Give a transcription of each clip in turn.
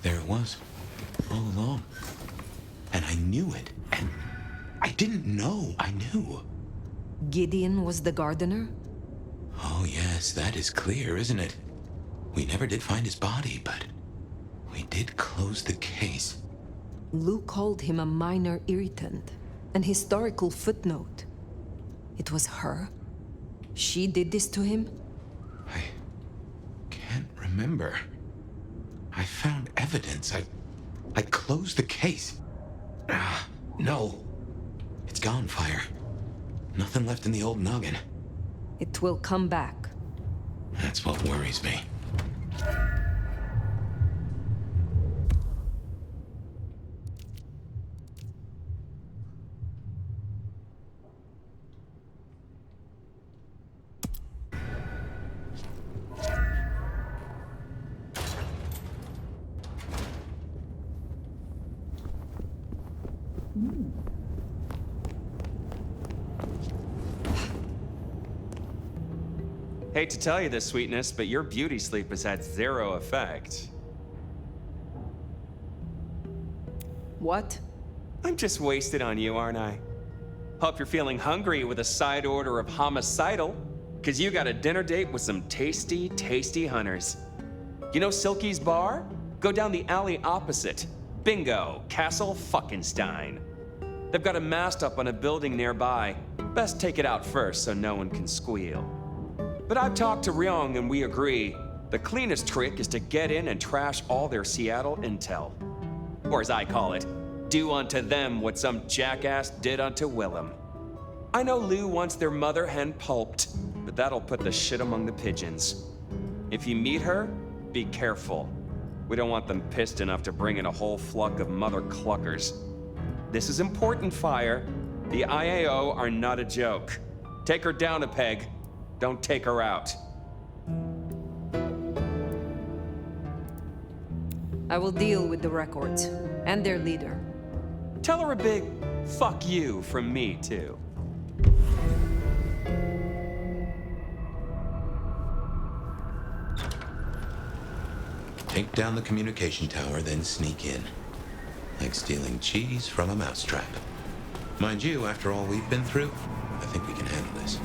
There it was, all along. And I knew it, and I didn't know I knew. Gideon was the gardener? Oh yes, that is clear, isn't it? We never did find his body, but we did close the case. Lou called him a minor irritant, an historical footnote. It was her? She did this to him? I can't remember. I found evidence. I closed the case. No. It's gone, Fire. Nothing left in the old noggin. It will come back. That's what worries me. Hate to tell you this, sweetness, but your beauty sleep has had zero effect. What? I'm just wasted on you, aren't I? Hope you're feeling hungry with a side order of homicidal, because you got a dinner date with some tasty, tasty hunters. You know Silky's bar? Go down the alley opposite. Bingo, Castle Fuckenstein. They've got a mast up on a building nearby. Best take it out first so no one can squeal. But I've talked to Ryong and we agree, the cleanest trick is to get in and trash all their Seattle intel. Or as I call it, do unto them what some jackass did unto Willem. I know Lou wants their mother hen pulped, but that'll put the shit among the pigeons. If you meet her, be careful. We don't want them pissed enough to bring in a whole flock of mother cluckers. This is important, Fire. The IAO are not a joke. Take her down a peg. Don't take her out. I will deal with the records and their leader. Tell her a big fuck you from me, too. Take down the communication tower, then sneak in. Like stealing cheese from a mousetrap. Mind you, after all we've been through, I think we can handle this.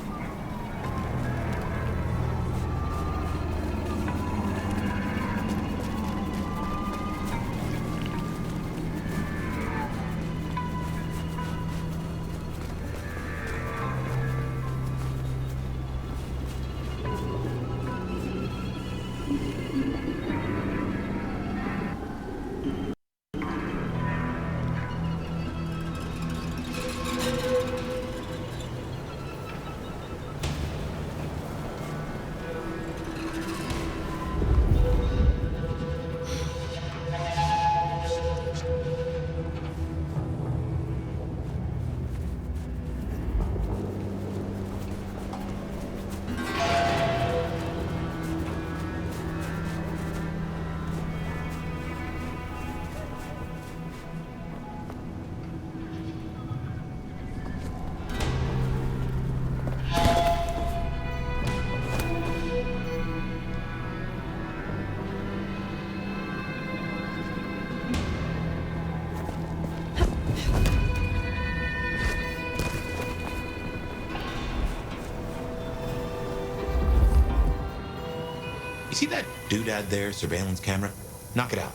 See that doodad there, surveillance camera? Knock it out.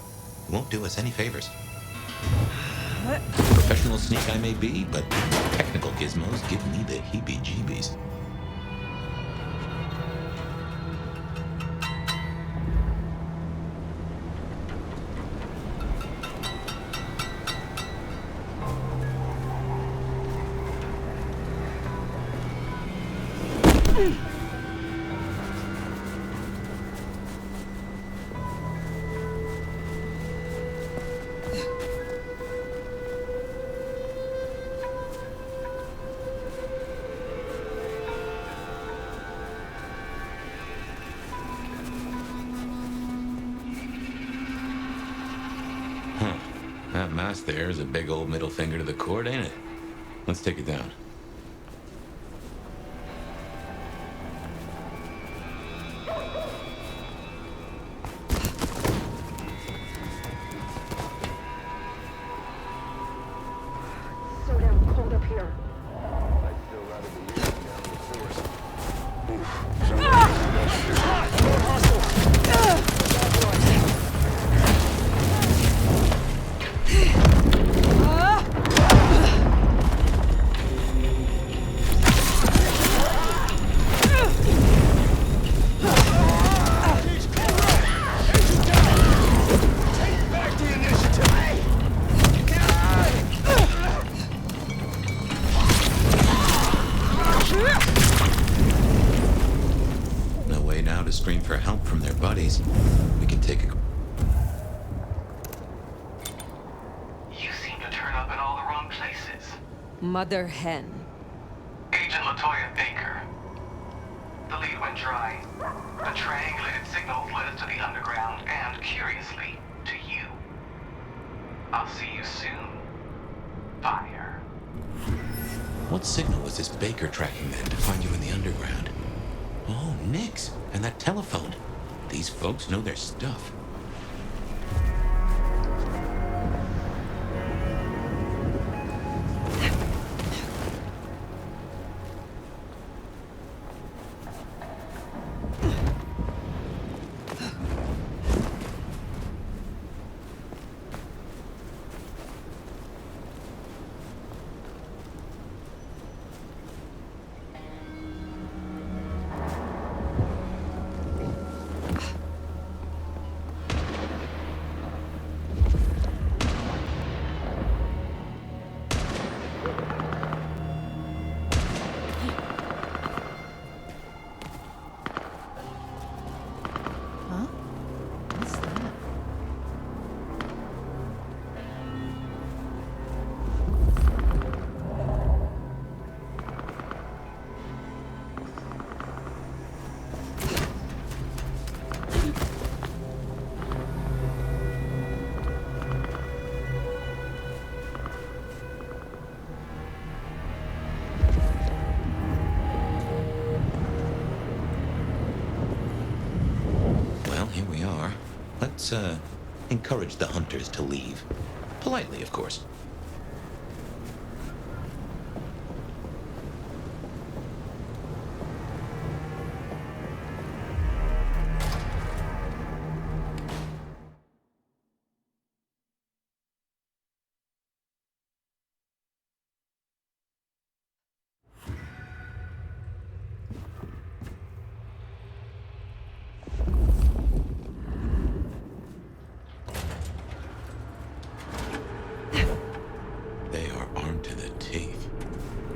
It won't do us any favors. What? Professional sneak I may be, but technical gizmos give me the heebie-jeebies. That mask there is a big old middle finger to the court, ain't it? Let's take it down. scream for help from their buddies, we can take a... You seem to turn up in all the wrong places. Mother hen. Agent LaToya Baker. The lead went dry. The triangulated signals led us to the underground and, curiously, to you. I'll see you soon. Fire. What signal was this Baker tracking then to find you in the underground? Oh, Nix, and that telephone. These folks know their stuff. Here we are. Let's, encourage the hunters to leave. Politely, of course.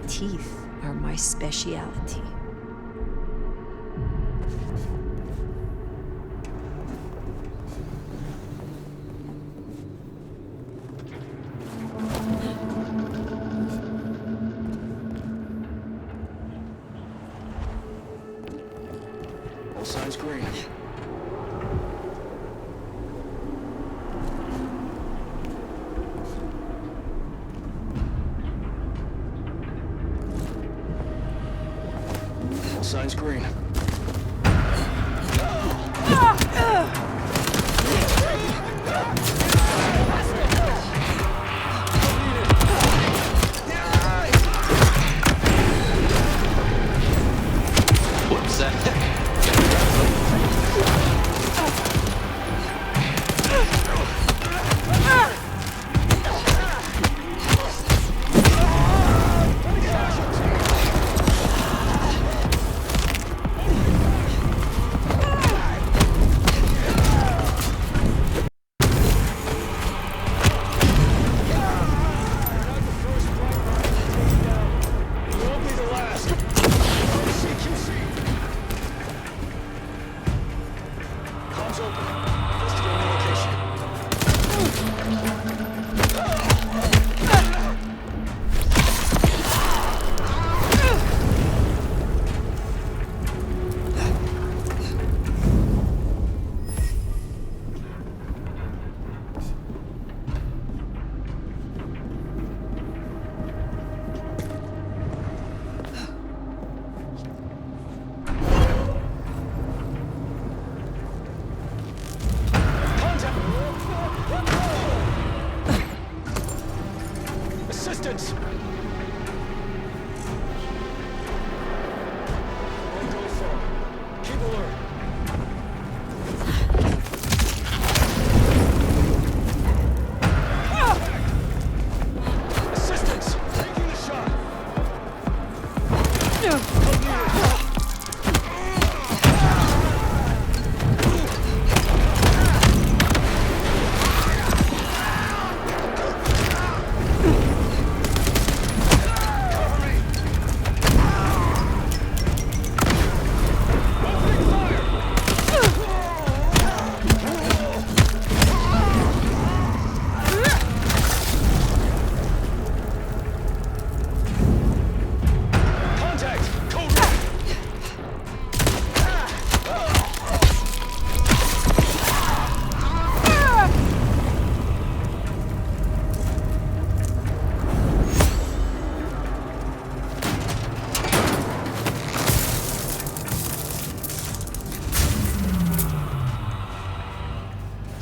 Teeth are my speciality. All signs green. Signs green. Whoops,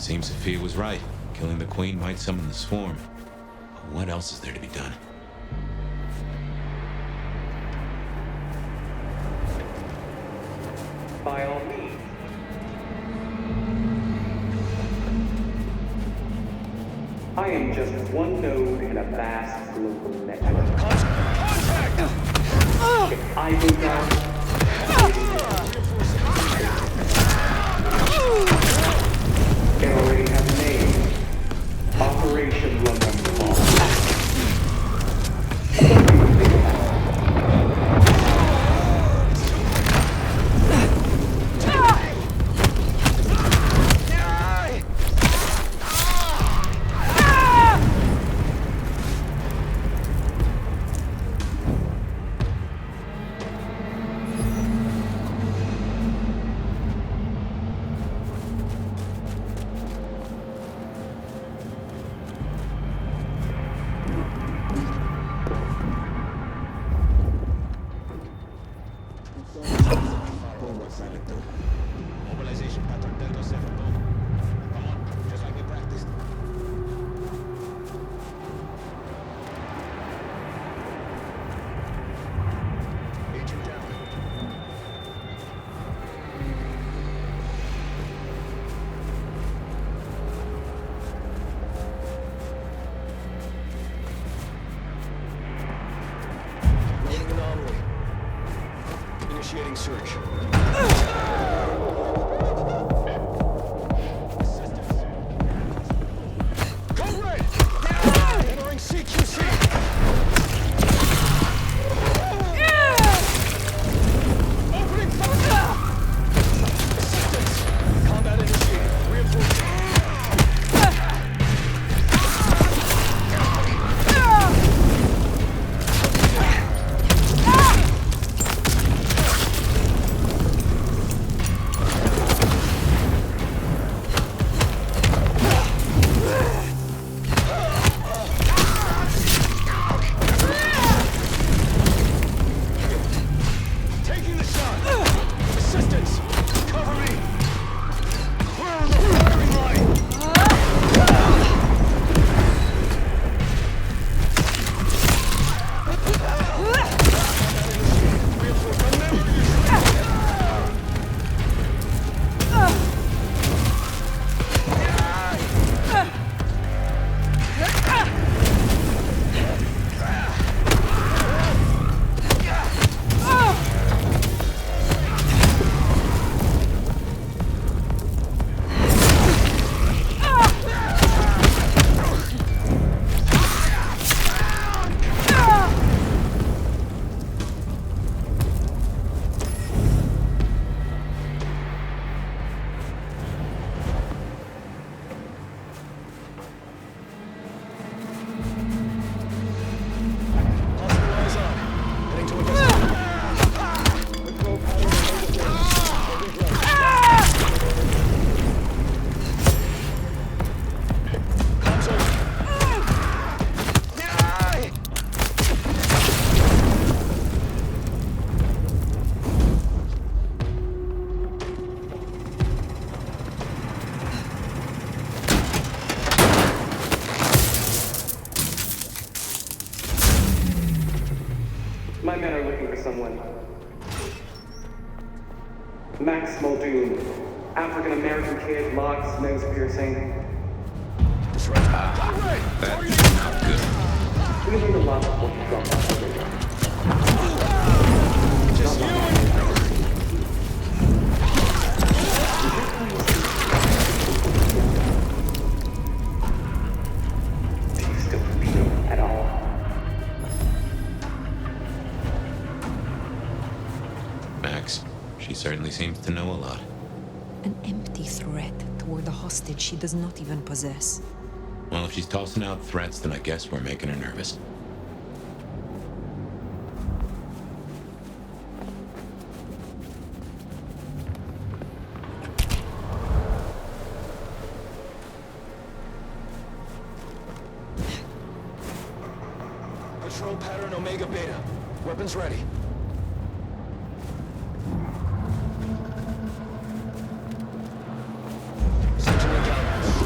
Seems Sophia was right. Killing the Queen might summon the swarm. But what else is there to be done? By all means. I am just one node in a vast global network. Contact! If I go down, they already have a name. Operation London Ball. Mobilization pattern Delta 7. Come on, just like we practiced. Agent down. Loading anomaly. Initiating search. My men are looking for someone. Max Muldoon, African-American kid, locks, nose piercing. That's right. That's not good. We learned a lot of what you got. Just you and Do you still feel at all? Max, she certainly seems to know a lot. An empty threat toward a hostage she does not even possess. Well, if she's tossing out threats, then I guess we're making her nervous. Patrol pattern Omega Beta. Weapons ready. Essentially down.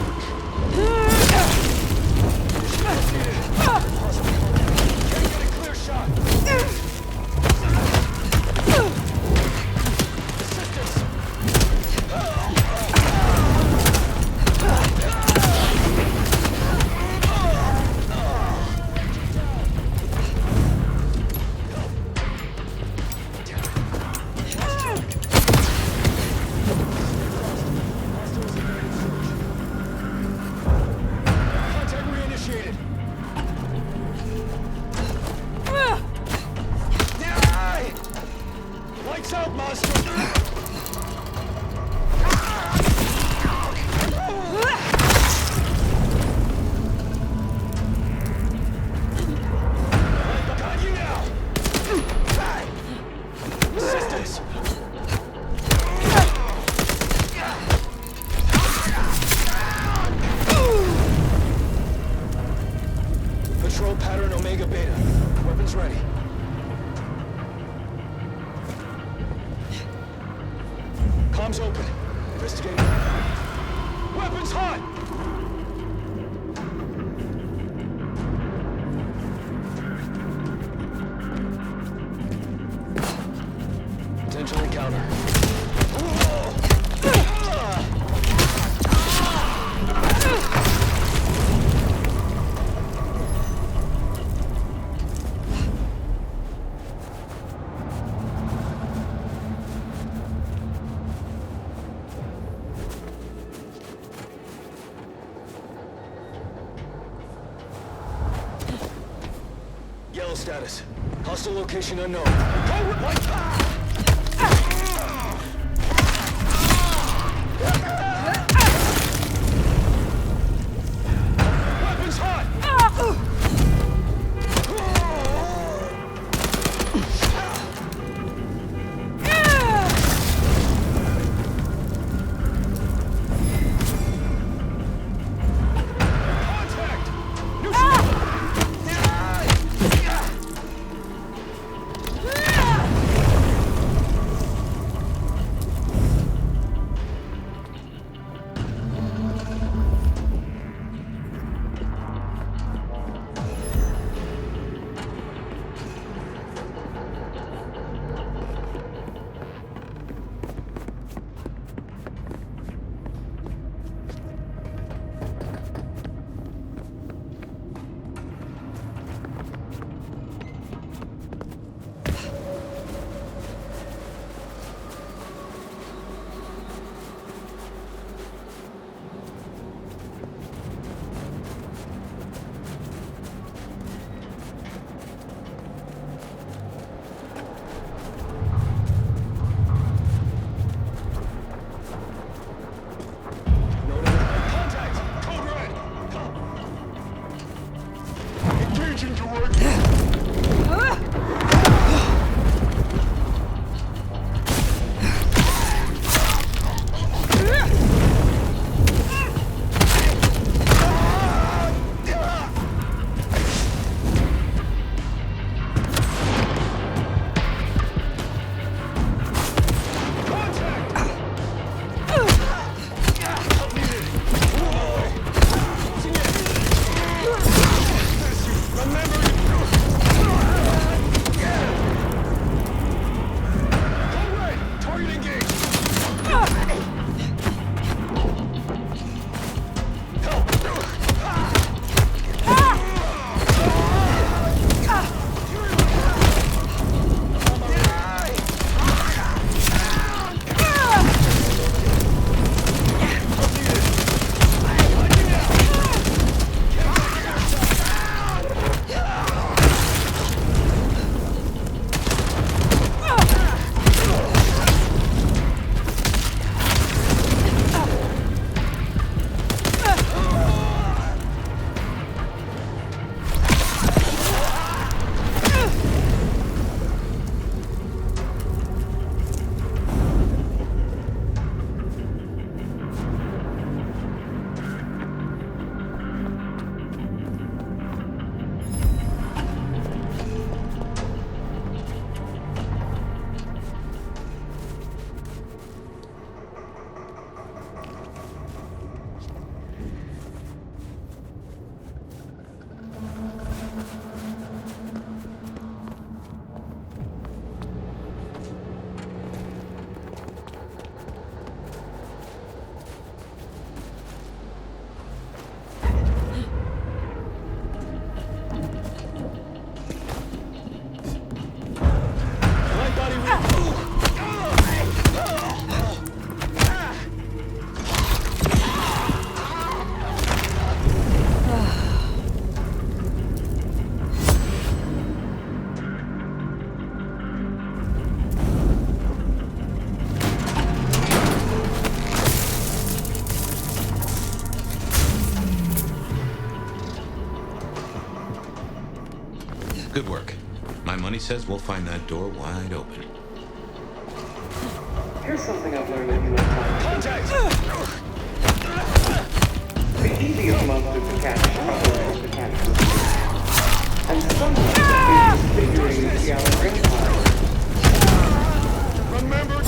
Investigating. Weapons hot! Potential encounter. Yellow status. Hostile location unknown. Weapons hot! Contact! New Good work. My money says we'll find that door wide open. Here's something I've learned in time. Contact! The easiest monster to catch is to catch them. And sometimes it's figuring the outer empire. Remember!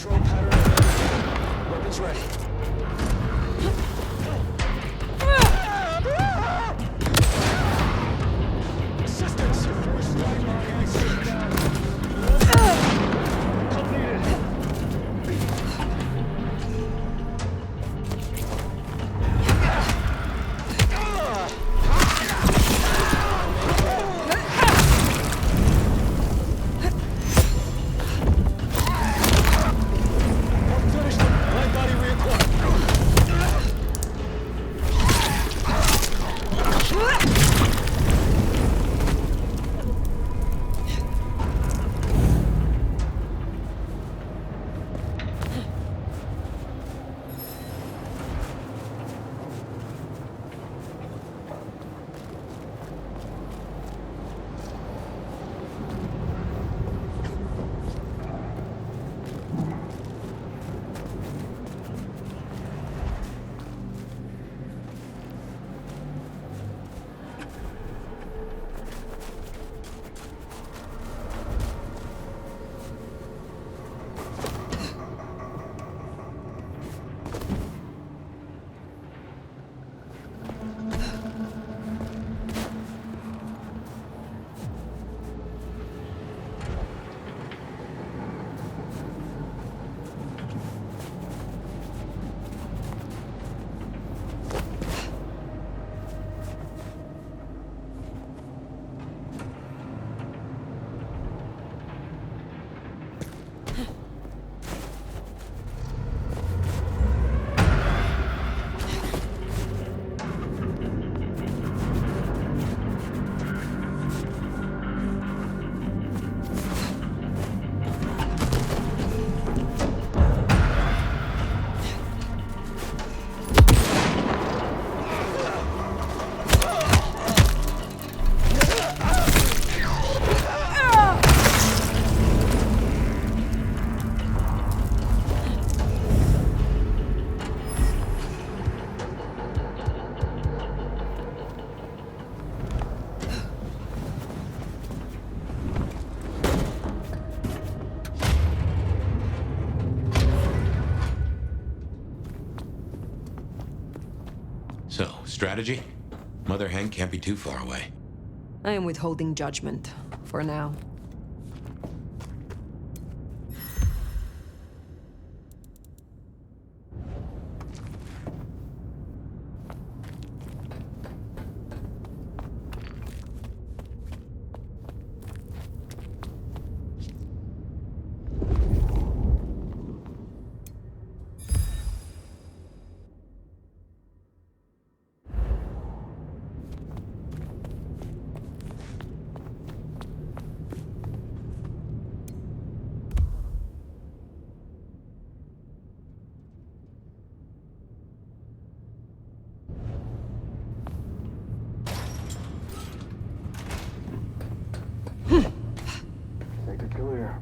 Control pattern. Weapons ready. Assistance! Force line exit down. Completed. Finished. Light body reacquired. So, strategy? Mother Hen can't be too far away. I am withholding judgment for now. Make it clear.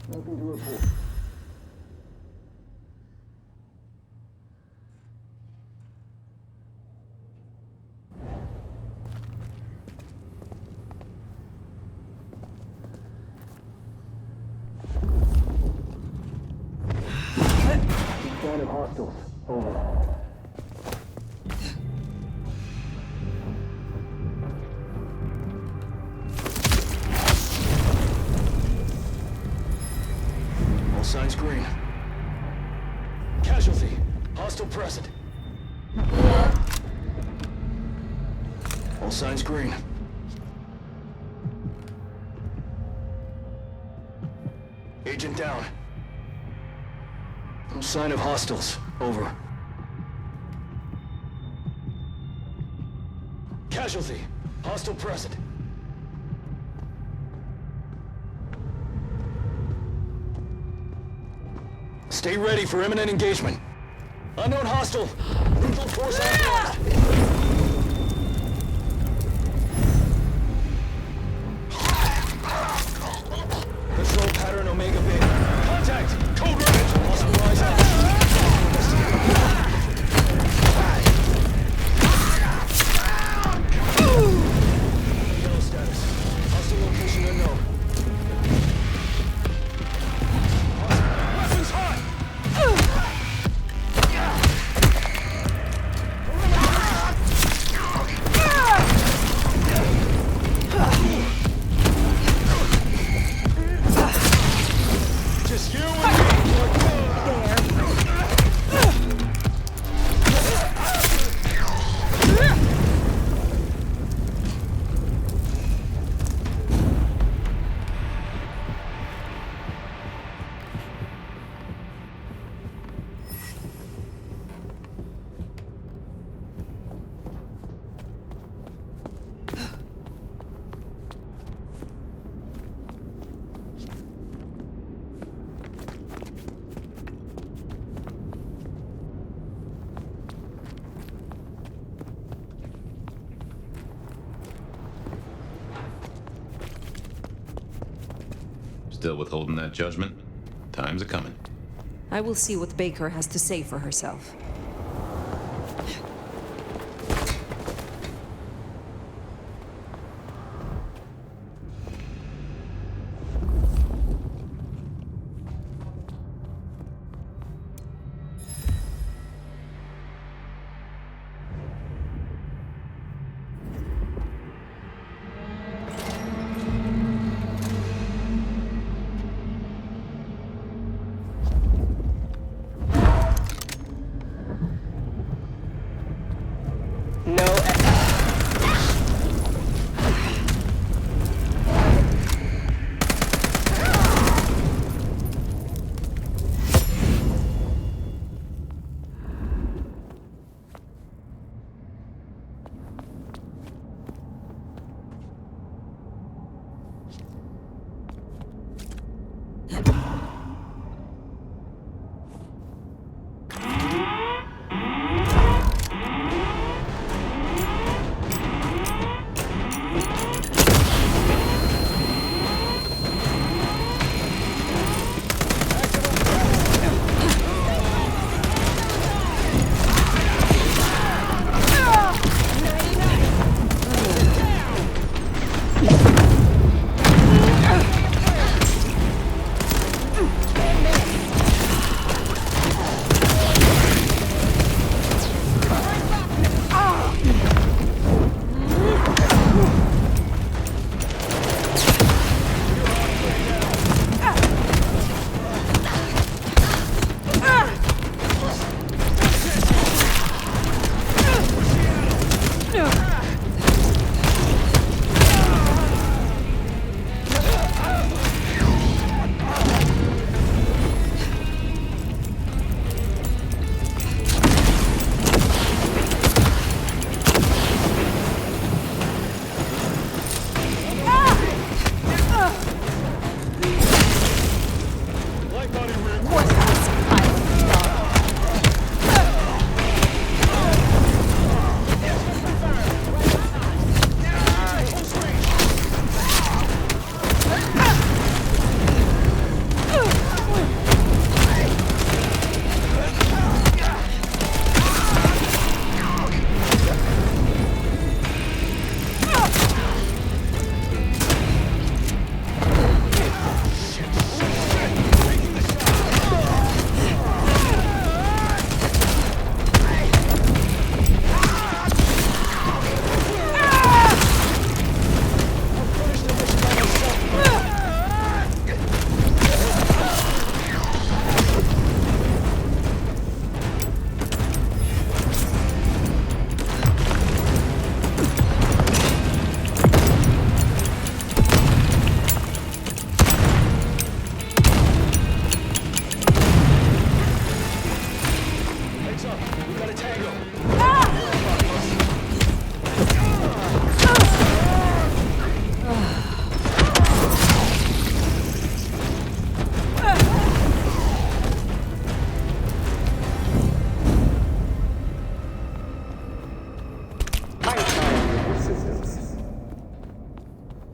Nothing to report. Sign of hostiles. Over. All signs green. Casualty. Hostile present. All signs green. Agent down. No sign of hostiles. Over. Casualty. Hostile present. Stay ready for imminent engagement. Unknown hostile. Lethal force authorized. Control pattern Omega Beta. Contact! Code red! Hostile rise out. Still withholding that judgment? Time's a-coming. I will see what Baker has to say for herself.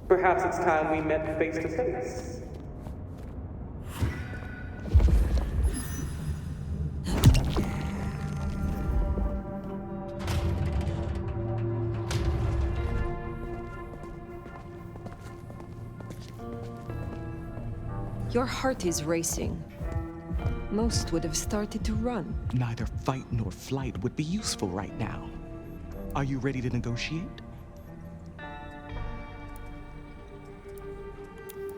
Perhaps it's time we met face to face. Your heart is racing. Most would have started to run. Neither fight nor flight would be useful right now. Are you ready to negotiate?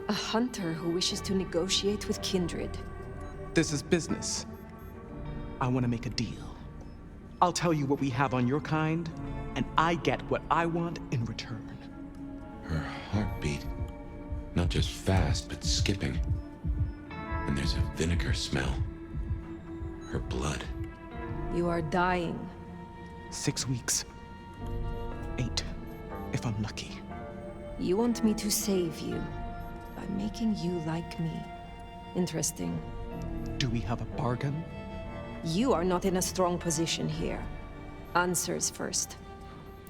A hunter who wishes to negotiate with kindred. This is business. I want to make a deal. I'll tell you what we have on your kind, and I get what I want in return. Her heartbeat. Not just fast, but skipping. And there's a vinegar smell. Her blood. You are dying. 6 weeks. 8, if I'm lucky. You want me to save you by making you like me. Interesting. Do we have a bargain? You are not in a strong position here. Answers first.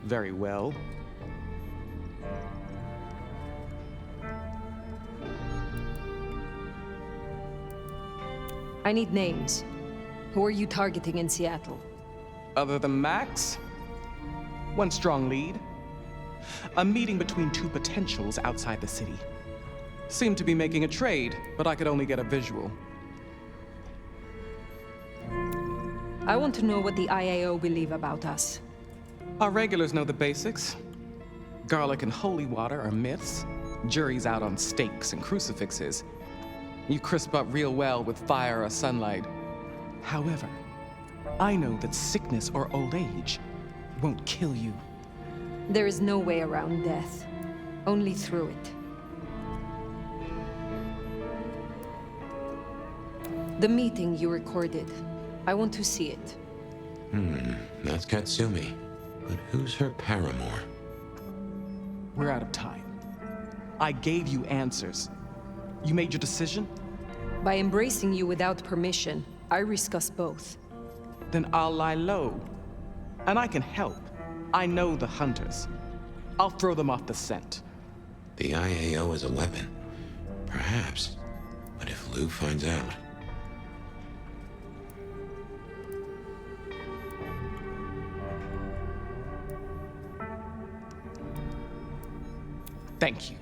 Very well. I need names. Who are you targeting in Seattle? Other than Max? One strong lead. A meeting between two potentials outside the city. Seemed to be making a trade, but I could only get a visual. I want to know what the IAO believe about us. Our regulars know the basics. Garlic and holy water are myths. Jury's out on stakes and crucifixes. You crisp up real well with fire or sunlight. However, I know that sickness or old age won't kill you. There is no way around death. Only through it. The meeting you recorded. I want to see it. That's Katsumi. But who's her paramour? We're out of time. I gave you answers. You made your decision? By embracing you without permission, I risk us both. Then I'll lie low. And I can help. I know the hunters. I'll throw them off the scent. The IAO is a weapon. Perhaps. But if Lou finds out... Thank you.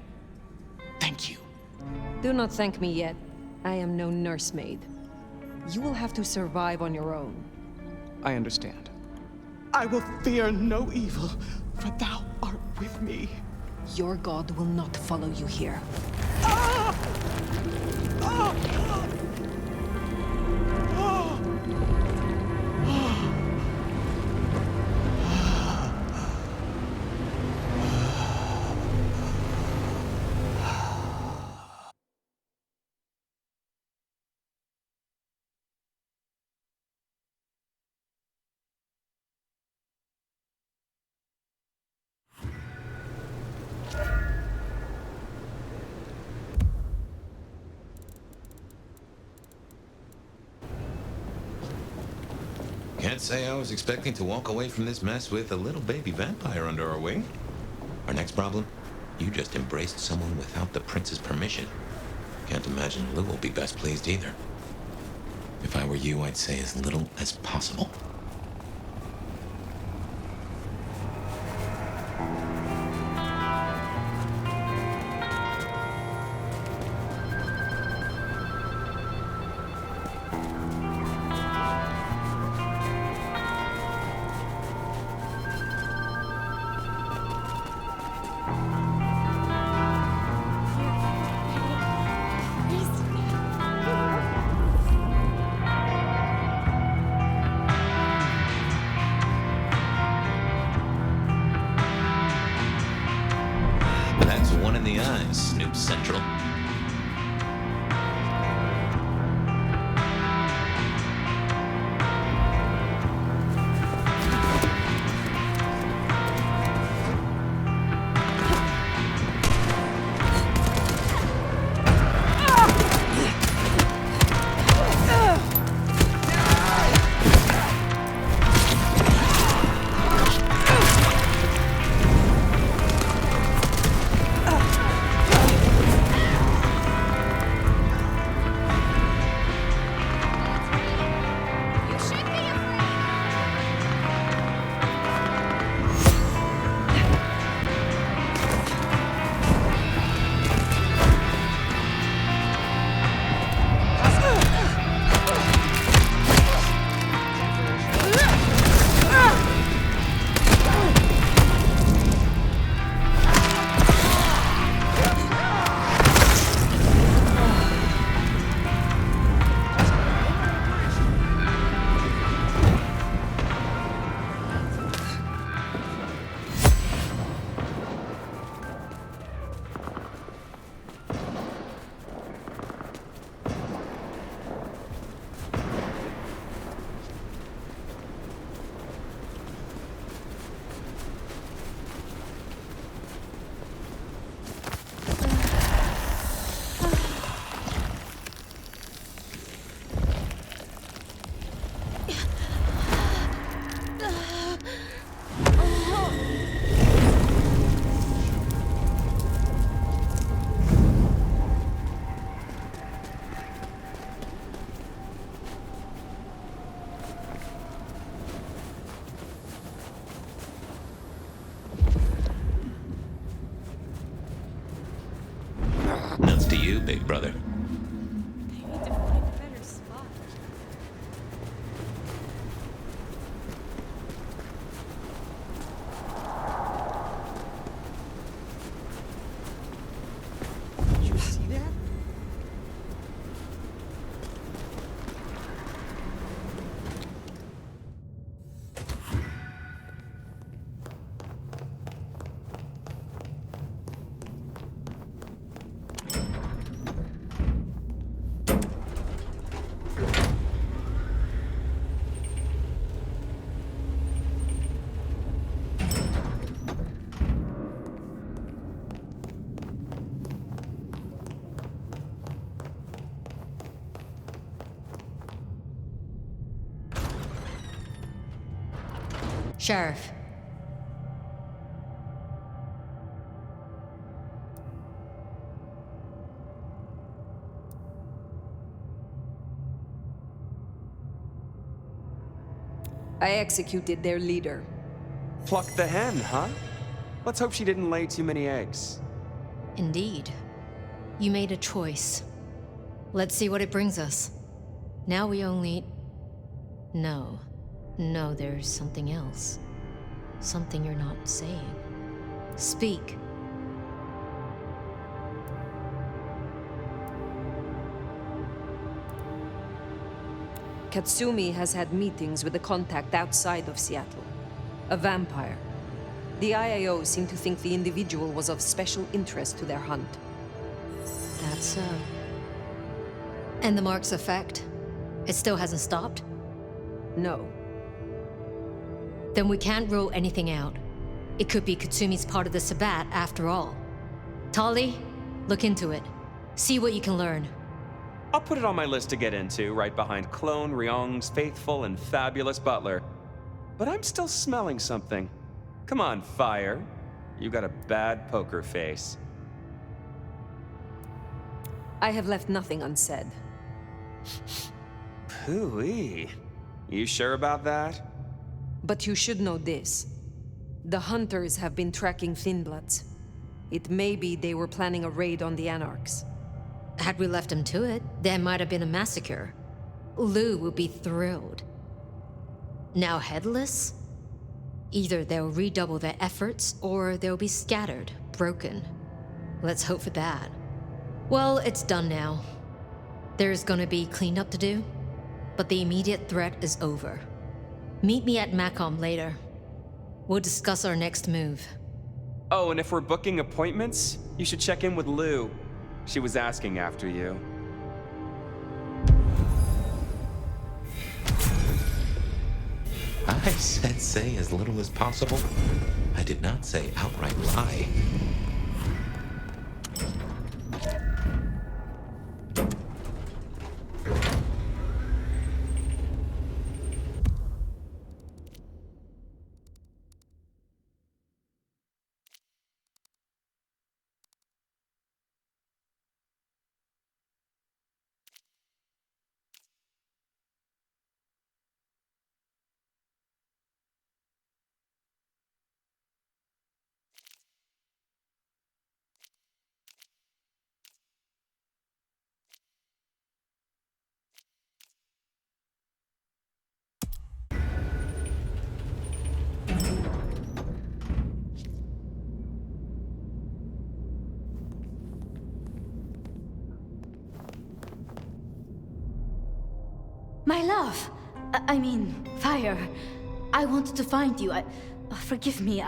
Thank you. Do not thank me yet. I am no nursemaid. You will have to survive on your own. I understand. I will fear no evil, for thou art with me. Your god will not follow you here. Can't say I was expecting to walk away from this mess with a little baby vampire under our wing. Our next problem? You just embraced someone without the prince's permission. Can't imagine Lou will be best pleased either. If I were you, I'd say as little as possible. big brother. They need to find a better spot. Did you see that? Sheriff. I executed their leader. Plucked the hen, huh? Let's hope she didn't lay too many eggs. Indeed. You made a choice. Let's see what it brings us. Now we only... No. No, there's something else. Something you're not saying. Speak. Katsumi has had meetings with a contact outside of Seattle. A vampire. The IAO seem to think the individual was of special interest to their hunt. That's so. And the mark's effect? It still hasn't stopped? No. Then we can't rule anything out. It could be Katsumi's part of the Sabbat after all. Talli, look into it. See what you can learn. I'll put it on my list to get into, right behind Clone Ryong's faithful and fabulous butler. But I'm still smelling something. Come on, Fire. You got a bad poker face. I have left nothing unsaid. Phooey. You sure about that? But you should know this. The hunters have been tracking Thinbloods. It may be they were planning a raid on the Anarchs. Had we left him to it, there might have been a massacre. Lou would be thrilled. Now headless? Either they'll redouble their efforts, or they'll be scattered, broken. Let's hope for that. Well, it's done now. There's gonna be cleanup to do, but the immediate threat is over. Meet me at Macomb later. We'll discuss our next move. Oh, and if we're booking appointments, you should check in with Lou. She was asking after you. I said say as little as possible. I did not say outright lie. My love! I mean, Fire. I wanted to find you. Forgive me,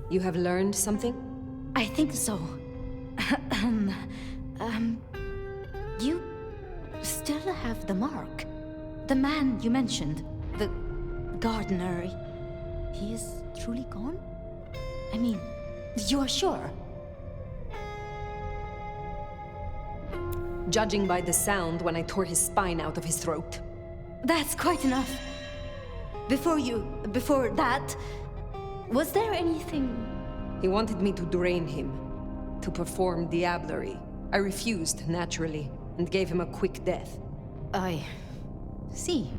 You have learned something? I think so. You still have the mark. The man you mentioned, the gardener, he is truly gone? I mean, you are sure? Judging by the sound when I tore his spine out of his throat. That's quite enough. Before that, was there anything? He wanted me to drain him, to perform diablerie. I refused, naturally, and gave him a quick death. I see.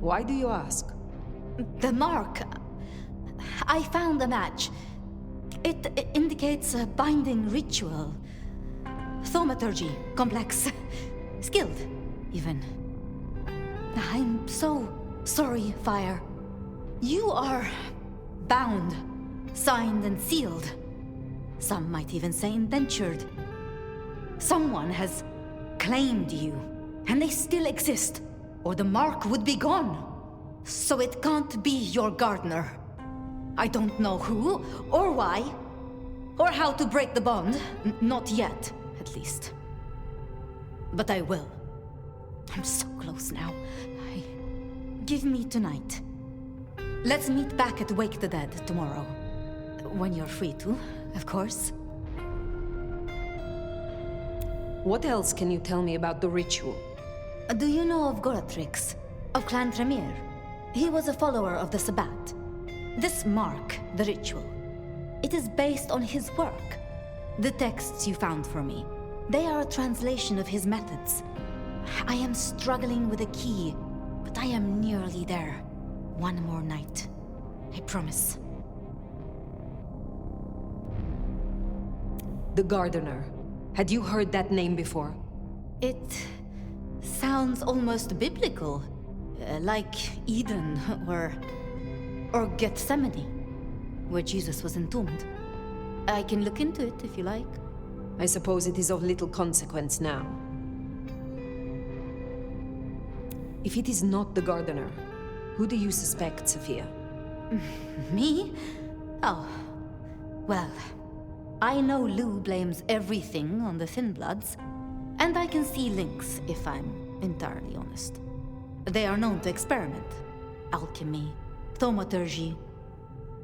Why do you ask? The mark. I found a match. It indicates a binding ritual. Thaumaturgy, complex, skilled, even. I'm so sorry, Fire. You are bound, signed and sealed. Some might even say indentured. Someone has claimed you, and they still exist, or the mark would be gone. So it can't be your gardener. I don't know who, or why, or how to break the bond. Not yet, at least. But I will. I'm so close now. Give me tonight. Let's meet back at Wake the Dead tomorrow. When you're free to, of course. What else can you tell me about the ritual? Do you know of Goratrix, of Clan Tremere? He was a follower of the Sabbat. This mark, the ritual, it is based on his work. The texts you found for me, they are a translation of his methods. I am struggling with a key, but I am nearly there. One more night. I promise. The Gardener. Had you heard that name before? It sounds almost biblical. Like Eden or Gethsemane, where Jesus was entombed. I can look into it if you like. I suppose it is of little consequence now. If it is not the Gardener, who do you suspect, Sophia? Me? Oh, well, I know Lou blames everything on the Thin Bloods, and I can see links if I'm entirely honest. They are known to experiment. Alchemy, thaumaturgy.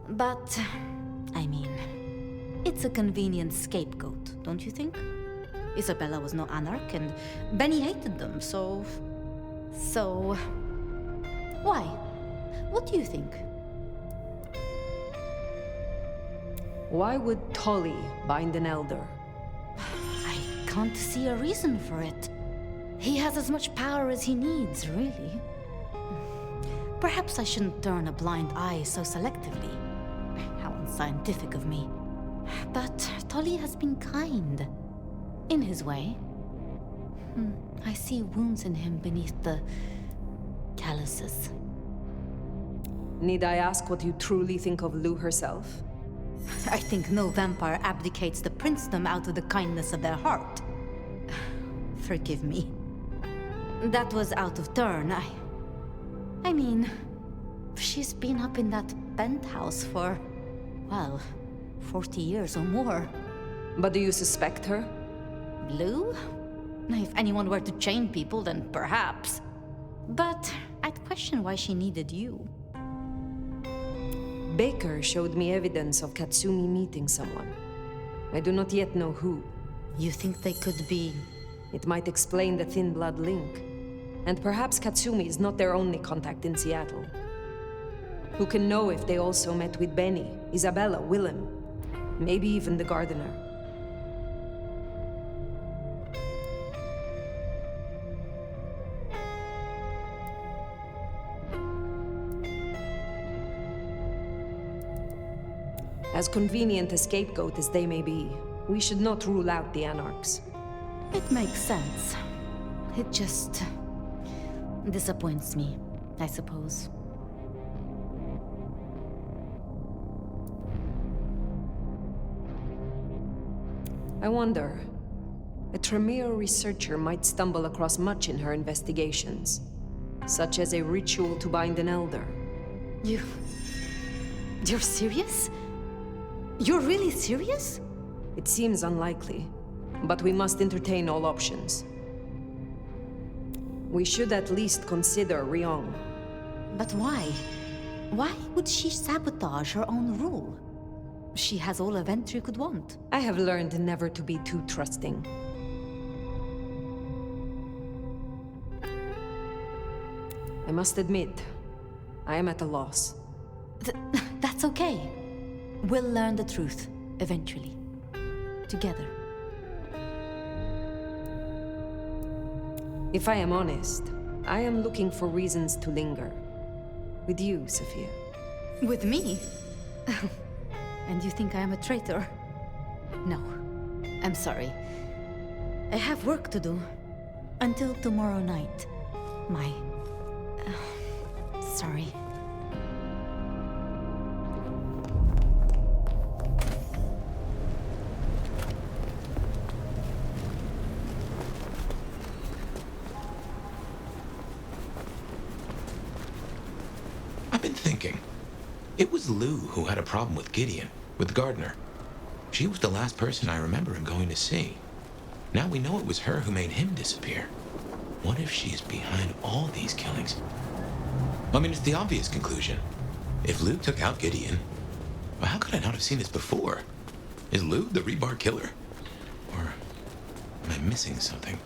But, I mean, it's a convenient scapegoat, don't you think? Isabella was no anarch, and Benny hated them, so... Why? What do you think? Why would Talli bind an elder? I can't see a reason for it. He has as much power as he needs, really. Perhaps I shouldn't turn a blind eye so selectively. How unscientific of me. But Talli has been kind. In his way. I see wounds in him beneath the calluses. Need I ask what you truly think of Lou herself? I think no vampire abdicates the princedom out of the kindness of their heart. Forgive me. That was out of turn. I mean, she's been up in that penthouse for, well, 40 years or more. But do you suspect her? Lou? If anyone were to chain people, then perhaps. But I'd question why she needed you. Baker showed me evidence of Katsumi meeting someone. I do not yet know who. You think they could be... It might explain the thin blood link. And perhaps Katsumi is not their only contact in Seattle. Who can know if they also met with Benny, Isabella, Willem, maybe even the Gardener. As convenient a scapegoat as they may be, we should not rule out the Anarchs. It makes sense. It just... disappoints me, I suppose. I wonder... a Tremere researcher might stumble across much in her investigations. Such as a ritual to bind an elder. You're serious? You're really serious? It seems unlikely, but we must entertain all options. We should at least consider Ryong. But why? Why would she sabotage her own rule? She has all a Ventry could want. I have learned never to be too trusting. I must admit, I am at a loss. That's okay. We'll learn the truth, eventually. Together. If I am honest, I am looking for reasons to linger. With you, Sophia. With me? And you think I am a traitor? No. I'm sorry. I have work to do. Until tomorrow night. Sorry. I've been thinking. It was Lou who had a problem with Gideon, with Gardner. She was the last person I remember him going to see. Now we know it was her who made him disappear. What if she's behind all these killings? I mean, it's the obvious conclusion. If Lou took out Gideon, well, how could I not have seen this before? Is Lou the rebar killer? Or am I missing something?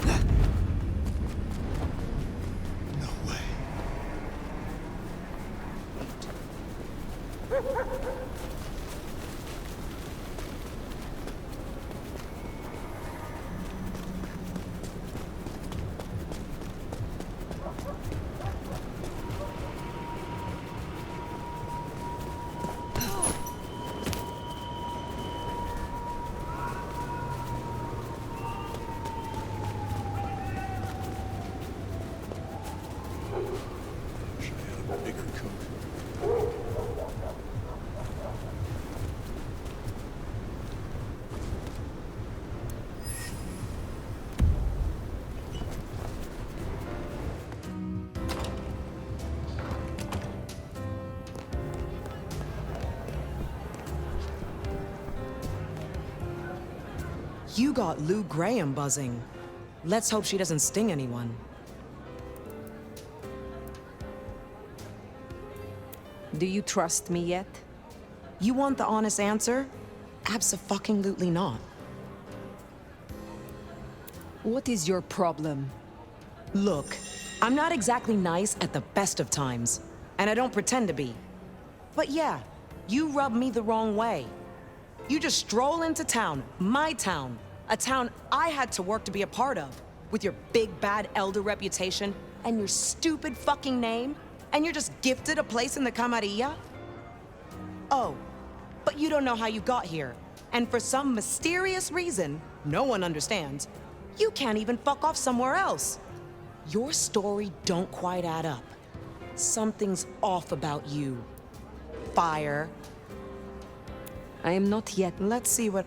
No way. You got Lou Graham buzzing. Let's hope she doesn't sting anyone. Do you trust me yet? You want the honest answer? Abso-fucking-lutely not. What is your problem? Look, I'm not exactly nice at the best of times, and I don't pretend to be. But yeah, you rub me the wrong way. You just stroll into town, my town, a town I had to work to be a part of, with your big bad elder reputation and your stupid fucking name, and you're just gifted a place in the Camarilla? Oh, but you don't know how you got here, and for some mysterious reason, no one understands, you can't even fuck off somewhere else. Your story don't quite add up. Something's off about you. Fire. I am not yet. Let's see what...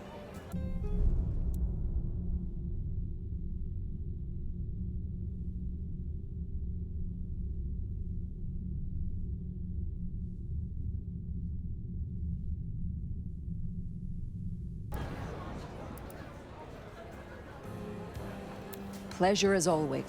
Pleasure as always.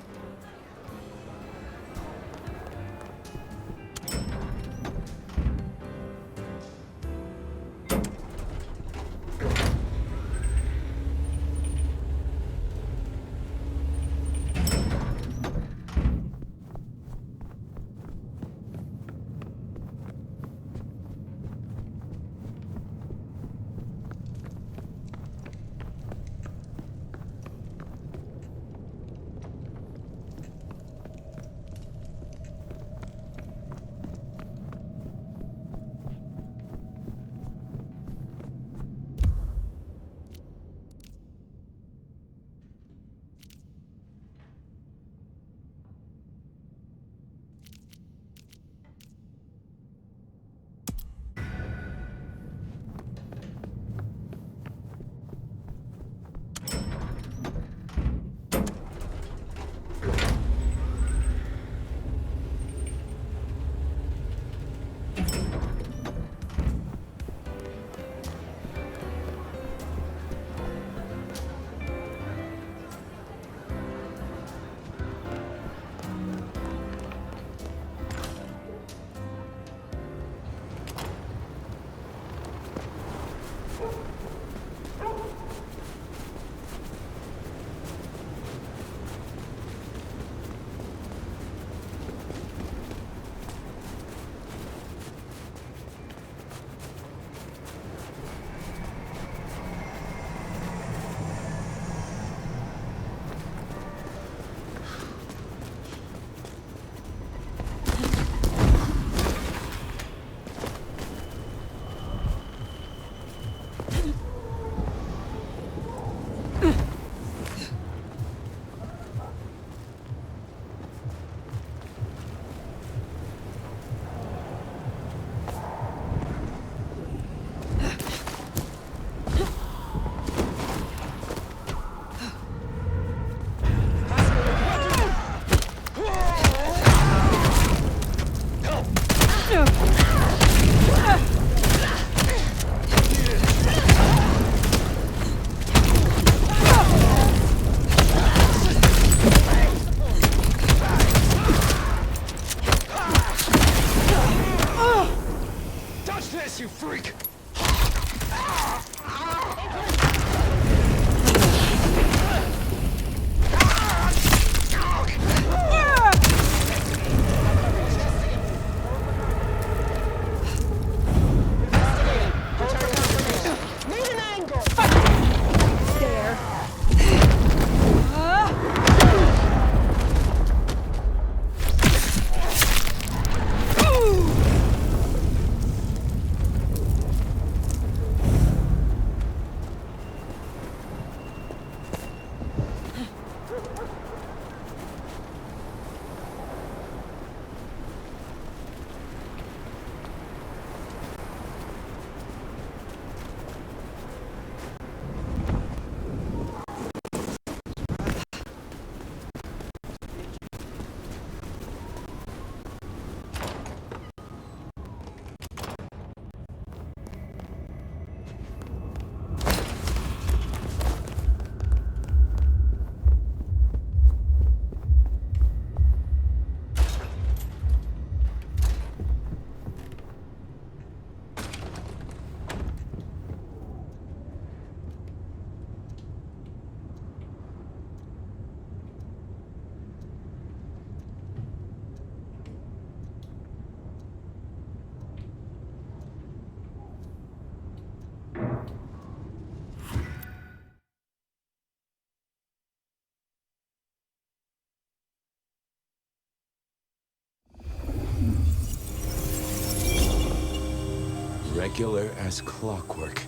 Regular as clockwork.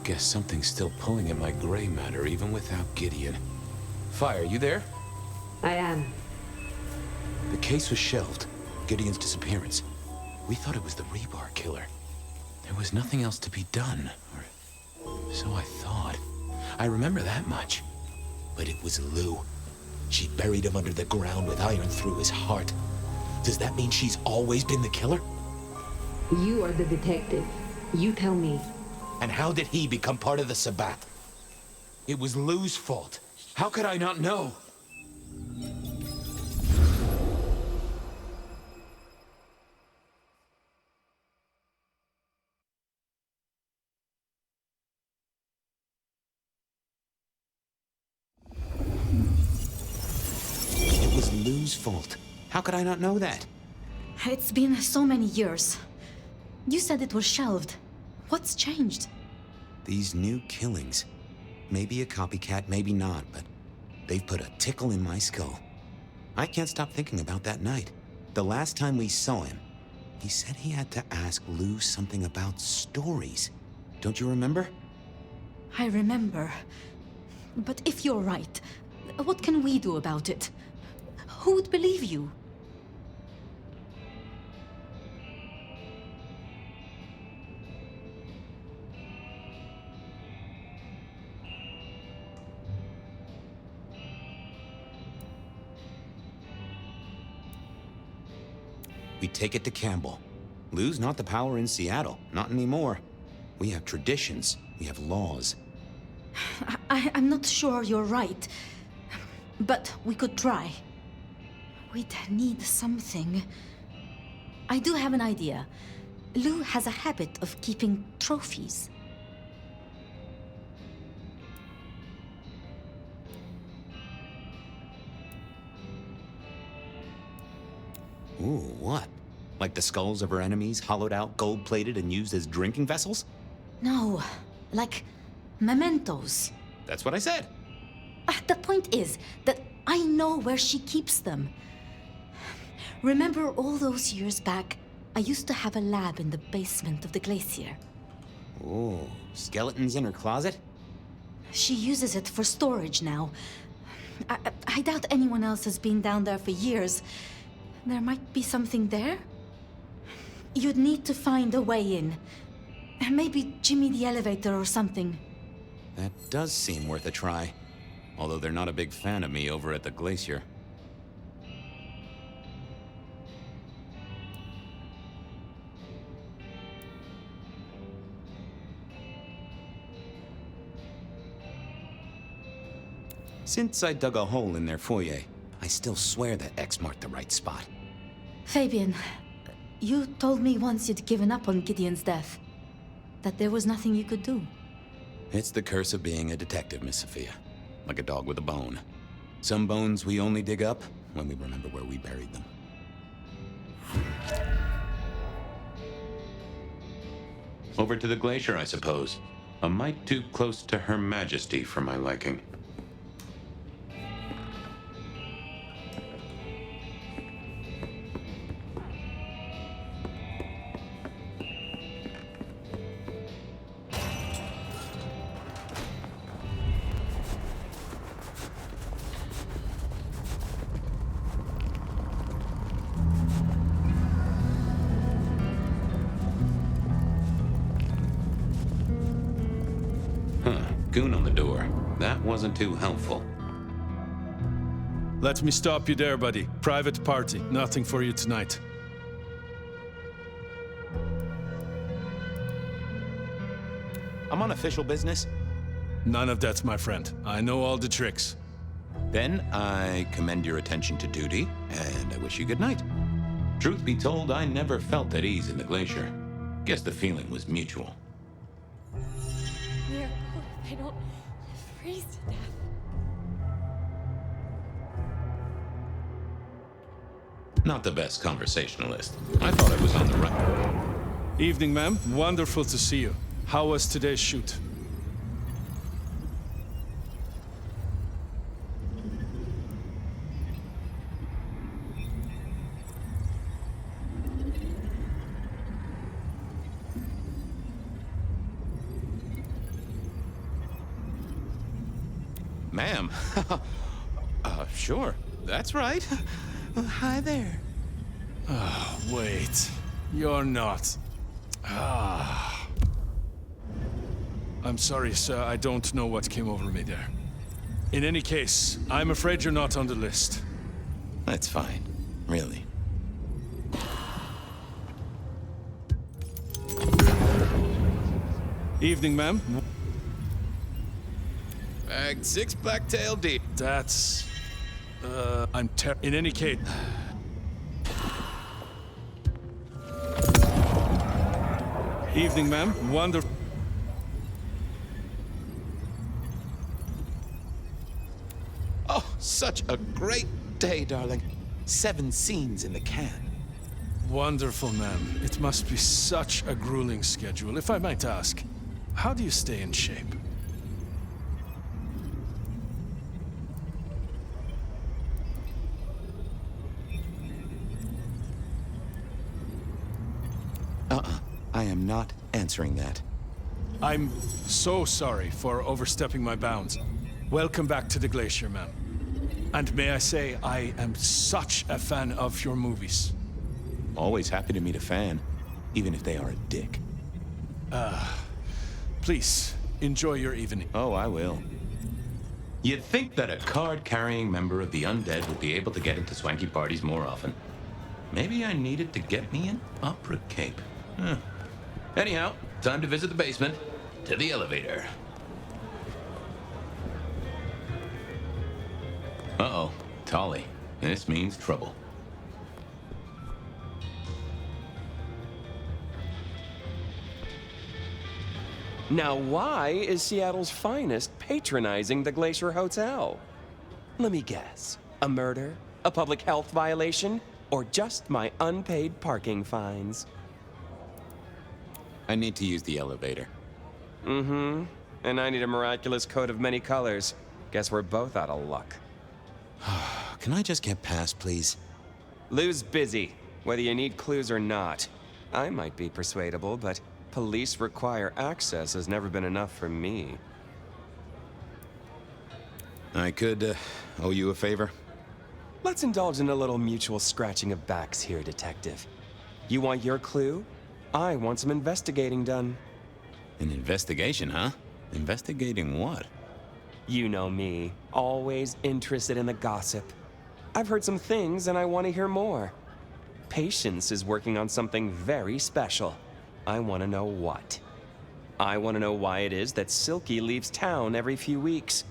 Guess something's still pulling at my gray matter even without Gideon. Fire, you there? I am. The case was shelved. Gideon's disappearance. We thought it was the rebar killer. There was nothing else to be done, or so I thought. I remember that much. But it was Lou. She buried him under the ground with iron through his heart. Does that mean she's always been the killer? You are the detective. You tell me. And how did he become part of the Sabbath? It was Lou's fault. How could I not know? It was Lou's fault. How could I not know that? It's been so many years. You said it was shelved. What's changed? These new killings. Maybe a copycat, maybe not, but they've put a tickle in my skull. I can't stop thinking about that night. The last time we saw him, he said he had to ask Lou something about stories. Don't you remember? I remember. But if you're right, what can we do about it? Who would believe you? We take it to Campbell. Lou's not the power in Seattle, not anymore. We have traditions, we have laws. I'm not sure you're right, but we could try. We'd need something. I do have an idea. Lou has a habit of keeping trophies. Ooh, what? Like the skulls of her enemies, hollowed out, gold-plated, and used as drinking vessels? No, like mementos. That's what I said. The point is that I know where she keeps them. Remember all those years back, I used to have a lab in the basement of the glacier. Oh, skeletons in her closet? She uses it for storage now. I doubt anyone else has been down there for years. There might be something there. You'd need to find a way in. Maybe Jimmy the elevator or something. That does seem worth a try. Although they're not a big fan of me over at the glacier. Since I dug a hole in their foyer, I still swear that X marked the right spot. Fabian, you told me once you'd given up on Gideon's death. That there was nothing you could do. It's the curse of being a detective, Miss Sophia. Like a dog with a bone. Some bones we only dig up when we remember where we buried them. Over to the glacier, I suppose. A mite too close to Her Majesty for my liking. Goon on the door. That wasn't too helpful. Let me stop you there, buddy. Private party. Nothing for you tonight. I'm on official business. None of that, my friend. I know all the tricks. Then I commend your attention to duty, and I wish you good night. Truth be told, I never felt at ease in the glacier. Guess the feeling was mutual. Miracle, if I don't freeze to death. Not the best conversationalist. I thought I was on the right. Evening, ma'am. Wonderful to see you. How was today's shoot? Ma'am? Sure. That's right. Hi there. Oh, wait. You're not. I'm sorry, sir. I don't know what came over me there. In any case, I'm afraid you're not on the list. That's fine. Really. Evening, ma'am. Bagged 6 blacktail deep. That's... in any case... Evening, ma'am. Wonderful. Oh, such a great day, darling. 7 scenes in the can. Wonderful, ma'am. It must be such a grueling schedule. If I might ask, how do you stay in shape? I am not answering that. I'm so sorry for overstepping my bounds. Welcome back to the glacier, ma'am. And may I say, I am such a fan of your movies. Always happy to meet a fan, even if they are a dick. Please, enjoy your evening. Oh, I will. You'd think that a card-carrying member of the undead would be able to get into swanky parties more often. Maybe I needed to get me an opera cape. Anyhow, time to visit the basement. To the elevator. Uh-oh, Talli. This means trouble. Now, why is Seattle's finest patronizing the Glacier Hotel? Let me guess. A murder? A public health violation? Or just my unpaid parking fines? I need to use the elevator. Mm-hmm. And I need a miraculous coat of many colors. Guess we're both out of luck. Can I just get past, please? Lou's busy, whether you need clues or not. I might be persuadable, but police require access has never been enough for me. I could owe you a favor. Let's indulge in a little mutual scratching of backs here, Detective. You want your clue? I want some investigating done. An investigation, huh? Investigating what? You know me, always interested in the gossip. I've heard some things and I want to hear more. Patience is working on something very special. I want to know what. I want to know why it is that Silky leaves town every few weeks.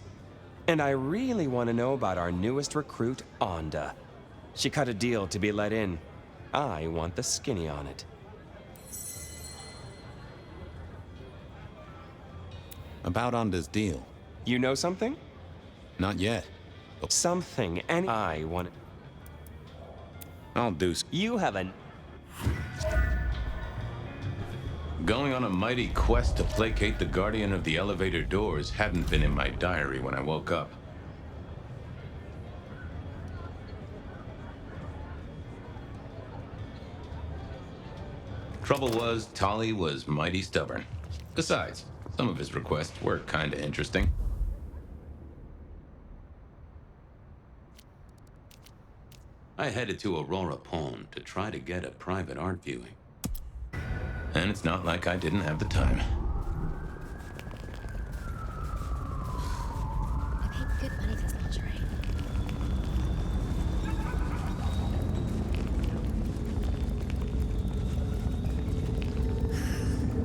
And I really want to know about our newest recruit, Onda. She cut a deal to be let in. I want the skinny on it. About Onda's deal. You know something? Not yet. Something, and I want it. I'll do. You have a... Going on a mighty quest to placate the guardian of the elevator doors hadn't been in my diary when I woke up. Trouble was, Talli was mighty stubborn. Besides, some of his requests were kinda interesting. I headed to Aurora Pond to try to get a private art viewing. And it's not like I didn't have the time. I paid good money for lingerie.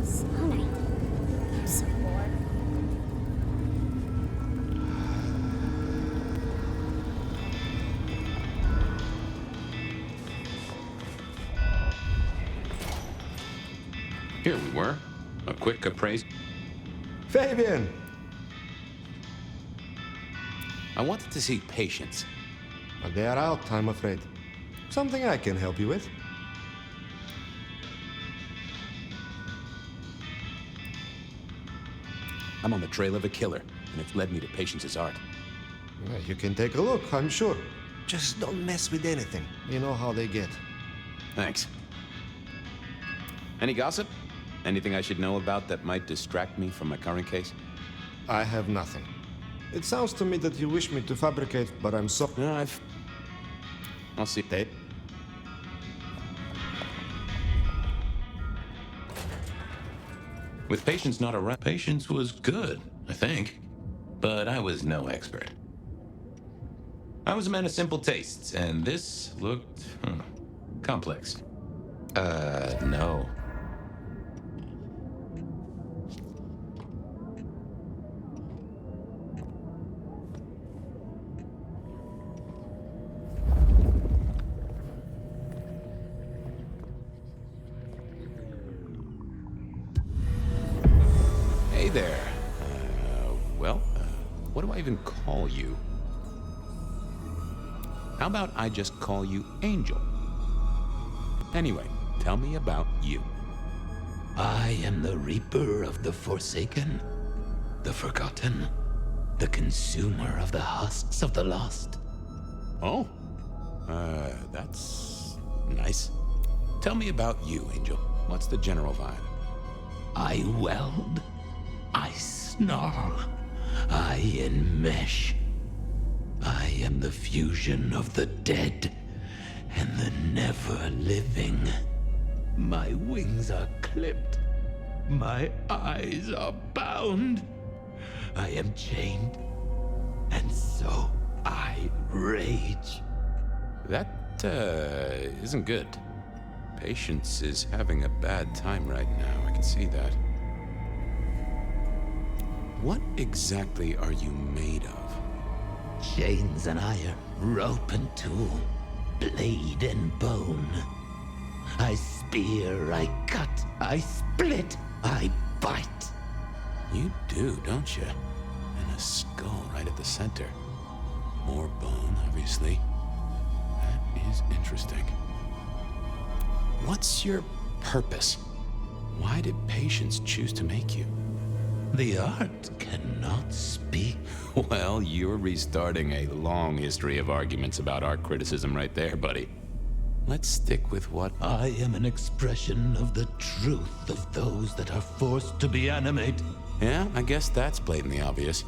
Slow night. I'm so bored. Here we were. A quick appraise. Fabian! I wanted to see Patience. But they are out, I'm afraid. Something I can help you with. I'm on the trail of a killer, and it's led me to Patience's art. You can take a look, I'm sure. Just don't mess with anything. You know how they get. Thanks. Any gossip? Anything I should know about that might distract me from my current case? I have nothing. It sounds to me that you wish me to fabricate, but I'm so... No, I'll see. Dave? With Patience not around, Patience was good, I think. But I was no expert. I was a man of simple tastes, and this looked complex. No. Hey there. What do I even call you? How about I just call you Angel? Anyway, tell me about you. I am the Reaper of the Forsaken, the Forgotten, the Consumer of the husks of the lost. Oh? That's nice. Tell me about you, Angel. What's the general vibe? I weld, I snarl, I enmesh. I am the fusion of the dead and the never-living. My wings are clipped, my eyes are bound. I am chained, and so I rage. That, isn't good. Patience is having a bad time right now, I can see that. What exactly are you made of? Chains and iron, rope and tool, blade and bone. I spear, I cut, I split, I bite. You do, don't you? And a skull right at the center. More bone, obviously. That is interesting. What's your purpose? Why did Patience choose to make you? The art cannot speak. Well, you're restarting a long history of arguments about art criticism right there, buddy. Let's stick with what... I am an expression of the truth of those that are forced to be animate. Yeah, I guess that's blatantly obvious.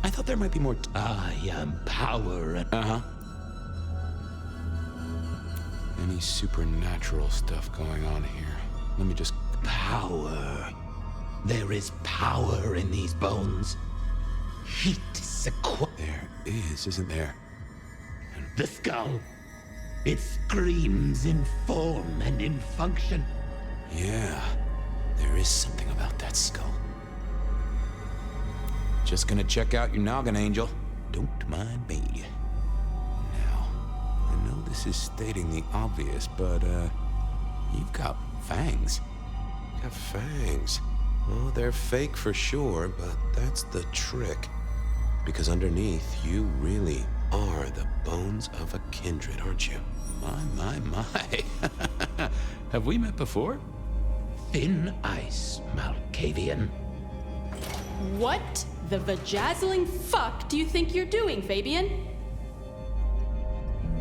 I thought there might be more... I am power and... Uh-huh. Any supernatural stuff going on here? Let me just... Power. There is power in these bones. Heat There is, isn't there? The skull. It screams in form and in function. Yeah, there is something about that skull. Just gonna check out your noggin, Angel. Don't mind me. Now, I know this is stating the obvious, but, you've got fangs. You've got fangs. Oh, they're fake for sure, but that's the trick. Because underneath, you really are the bones of a kindred, aren't you? My. Have we met before? Thin ice, Malkavian. What the vajazzling fuck do you think you're doing, Fabian?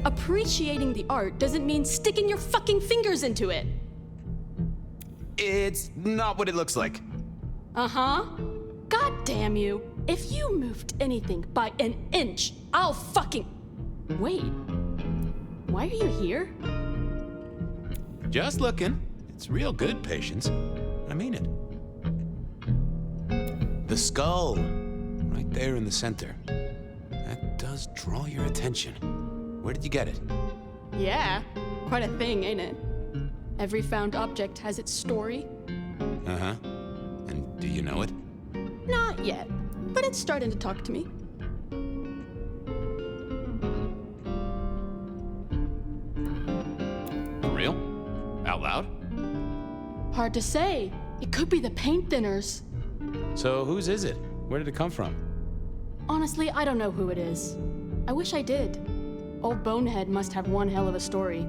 Appreciating the art doesn't mean sticking your fucking fingers into it. It's not what it looks like. Uh-huh. God damn you. If you moved anything by an inch, I'll fucking... Wait. Why are you here? Just looking. It's real good, Patience. I mean it. The skull, right there in the center. That does draw your attention. Where did you get it? Yeah, quite a thing, ain't it? Every found object has its story. Uh-huh. And do you know it? Not yet, but it's starting to talk to me. For real? Out loud? Hard to say. It could be the paint thinners. So whose is it? Where did it come from? Honestly, I don't know who it is. I wish I did. Old Bonehead must have one hell of a story.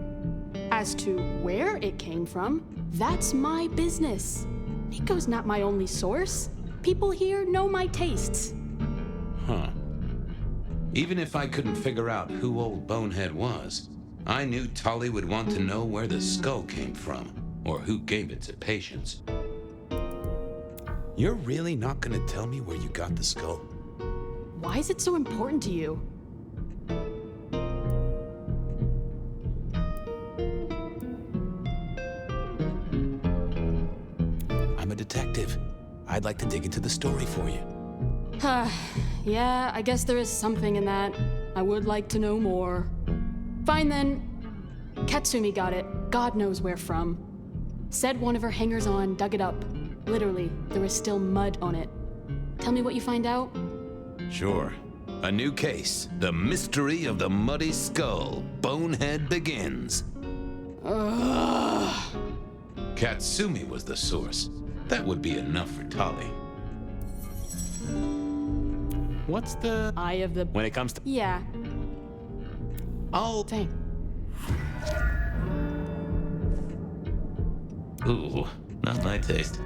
As to where it came from, that's my business. Nico's not my only source. People here know my tastes. Huh. Even if I couldn't figure out who old Bonehead was, I knew Talli would want to know where the skull came from, or who gave it to Patience. You're really not gonna tell me where you got the skull? Why is it so important to you? I'm a detective. I'd like to dig into the story for you. Yeah, I guess there is something in that. I would like to know more. Fine then. Katsumi got it. God knows where from. Said one of her hangers-on dug it up. Literally, there was still mud on it. Tell me what you find out. Sure. A new case. The mystery of the muddy skull. Bonehead begins. Ugh. Katsumi was the source. That would be enough for Talli. What's the... Eye of the... When it comes to... Yeah. I'll... Dang. Ooh, not my taste.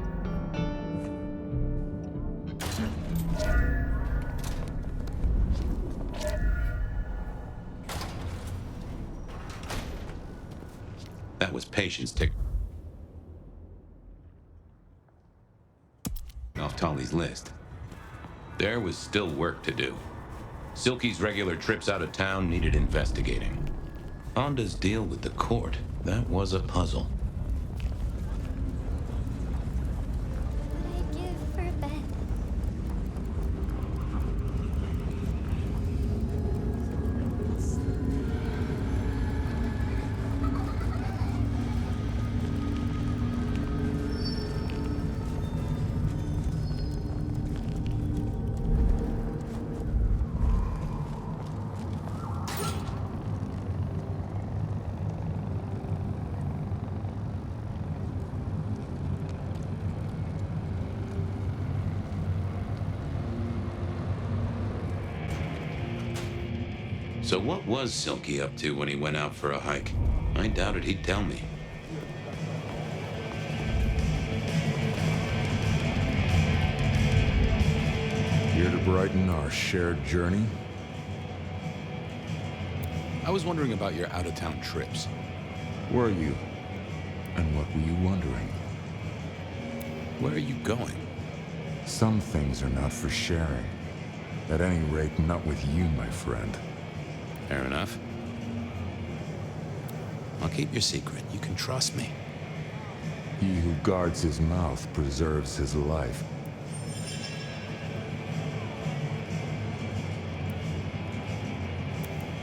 That was Patience tick off Talli's list. There was still work to do. Silky's regular trips out of town needed investigating. Honda's deal with the court, that was a puzzle. What I give for bed? So what was Silky up to when he went out for a hike? I doubted he'd tell me. Here to brighten our shared journey? I was wondering about your out-of-town trips. Were you? And what were you wondering? Where are you going? Some things are not for sharing. At any rate, not with you, my friend. Fair enough. I'll keep your secret. You can trust me. He who guards his mouth preserves his life.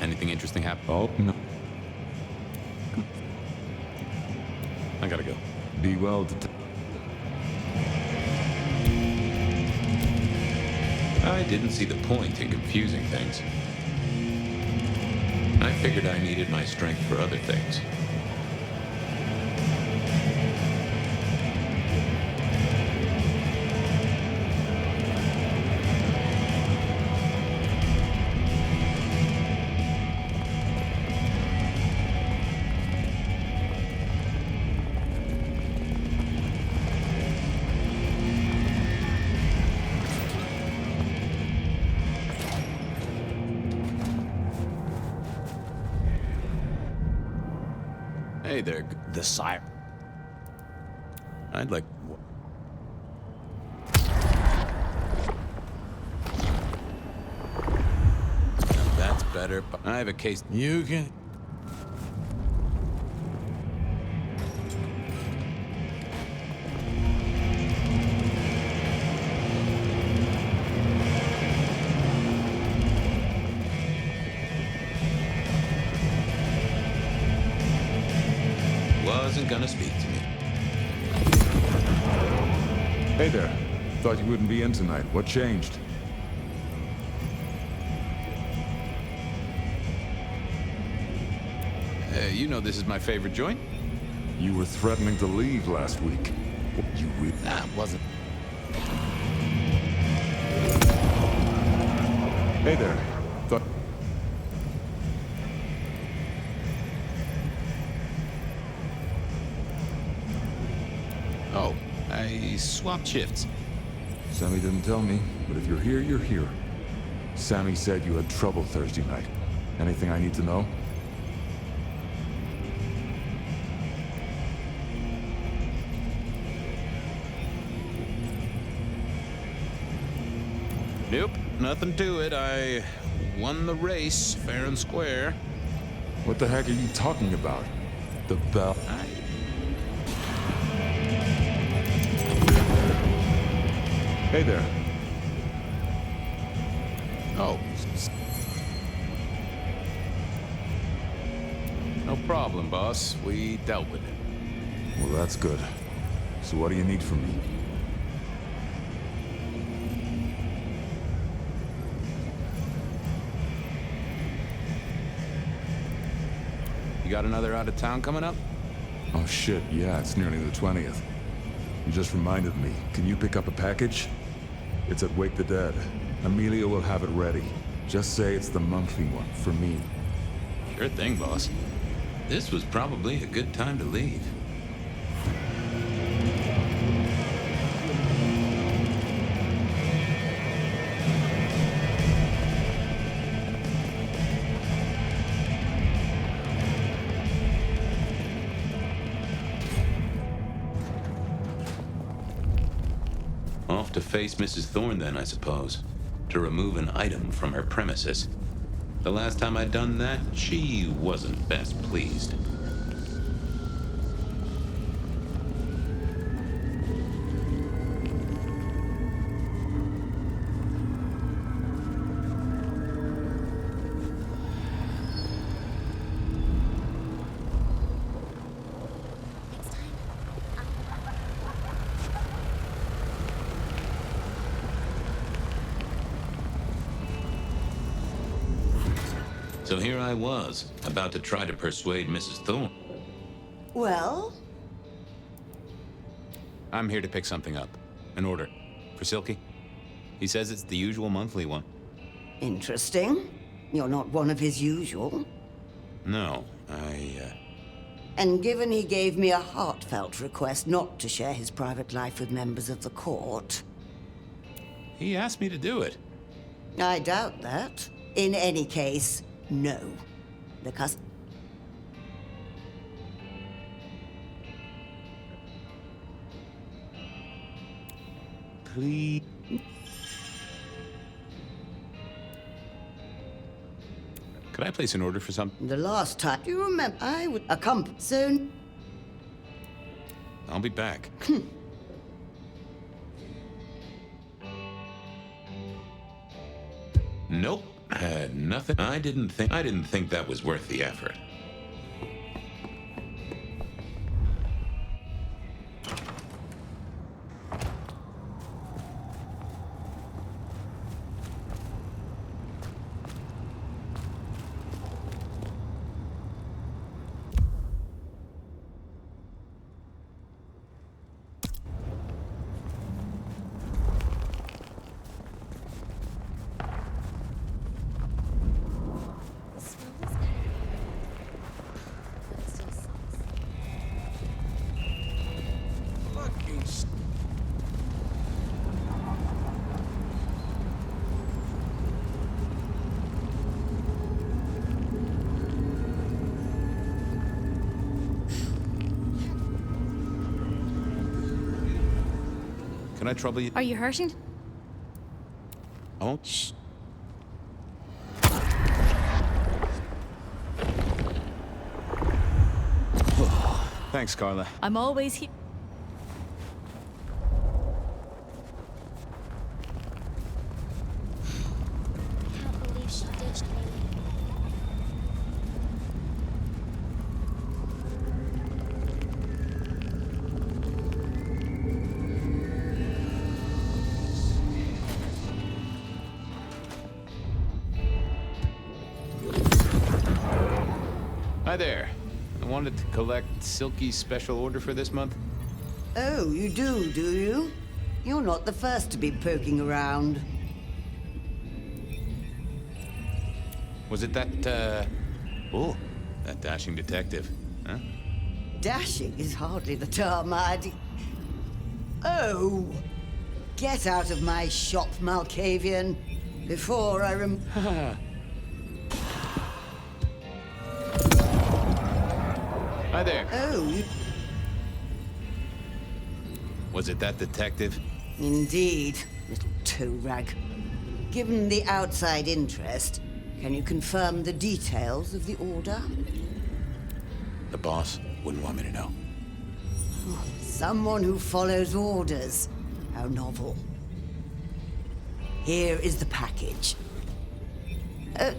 Anything interesting happen? Oh, no. I gotta go. Be well I didn't see the point in confusing things. I figured I needed my strength for other things. Hey there, the sire. I'd like... Now that's better, but I have a case... You can... Wasn't gonna speak to me. Hey there. Thought you wouldn't be in tonight. What changed? You know this is my favorite joint? You were threatening to leave last week. You That wasn't... Hey there. Thought... Oh, I swapped shifts. Sammy didn't tell me, but if you're here, you're here. Sammy said you had trouble Thursday night. Anything I need to know? Nope, nothing to it. I won the race, fair and square. What the heck are you talking about? The bell... Hey there. Oh. No problem, boss. We dealt with it. Well, that's good. So what do you need from me? You got another out of town coming up? Oh shit, yeah, it's nearly the 20th. You just reminded me. Can you pick up a package? It's at Wake the Dead. Amelia will have it ready. Just say it's the monthly one, for me. Sure thing, boss. This was probably a good time to leave. Off to face Mrs. Thorne then, I suppose. To remove an item from her premises. The last time I'd done that, she wasn't best pleased. So here I was, about to try to persuade Mrs. Thorne. Well? I'm here to pick something up. An order. For Silky. He says it's the usual monthly one. Interesting. You're not one of his usual. No, And given he gave me a heartfelt request not to share his private life with members of the court... He asked me to do it. I doubt that. In any case, no. The Please. Could I place an order for something? The last time, do you remember? I would accompany soon. I'll be back. Nope. Had nothing. I didn't think that was worth the effort. Can I trouble you? Are you hurting? I won't. Shh. Thanks, Carla. I'm always here. Can't believe she ditched me. Hi there. I wanted to collect Silky's special order for this month. Oh, you do you? You're not the first to be poking around. Was it that, oh, that dashing detective, huh? Dashing is hardly the term I'd... Oh! Get out of my shop, Malkavian, before I Hi there. Oh, you... Was it that detective? Indeed, little toe rag. Given the outside interest, can you confirm the details of the order? The boss wouldn't want me to know. Oh, someone who follows orders. How novel. Here is the package.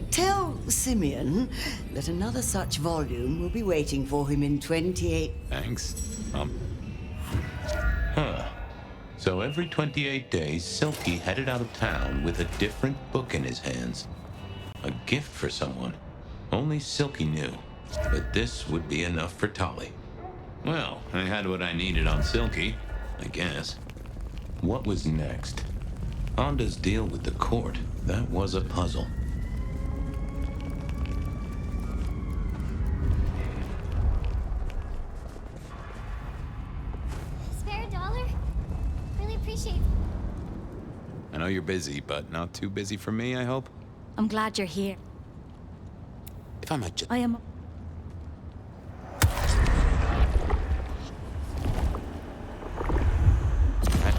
Tell Simeon that another such volume will be waiting for him in 28... Thanks. Huh. So every 28 days, Silky headed out of town with a different book in his hands. A gift for someone. Only Silky knew. But this would be enough for Talli. Well, I had what I needed on Silky, I guess. What was next? Honda's deal with the court. That was a puzzle. Spare a dollar? Really appreciate it. I know you're busy, but not too busy for me, I hope? I'm glad you're here. If I might just... I am...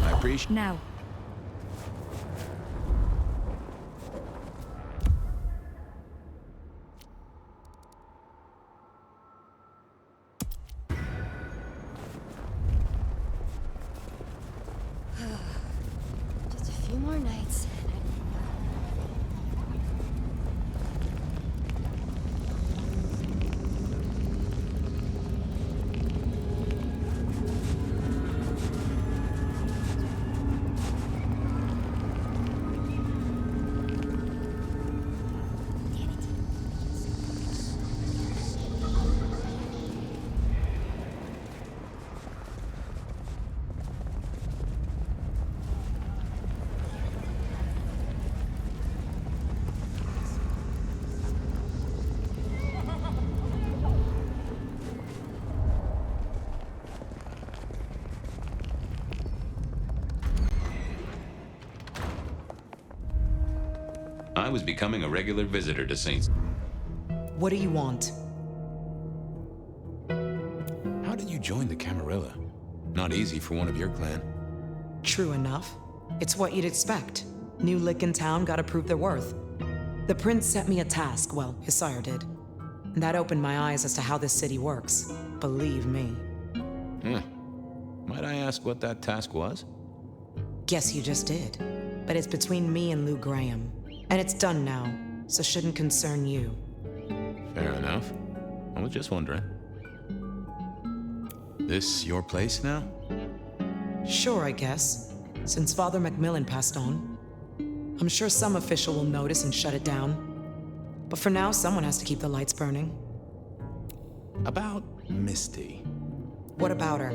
I appreciate... Now. Just a few more nights. I was becoming a regular visitor to Saints. What do you want? How did you join the Camarilla? Not easy for one of your clan. True enough. It's what you'd expect. New lick in town, gotta prove their worth. The prince set me a task, well, his sire did. And that opened my eyes as to how this city works. Believe me. Might I ask what that task was? Guess you just did. But it's between me and Lou Graham. And it's done now, so shouldn't concern you. Fair enough. I was just wondering. This your place now? Sure, I guess. Since Father Macmillan passed on. I'm sure some official will notice and shut it down. But for now, someone has to keep the lights burning. About Misty. What about her?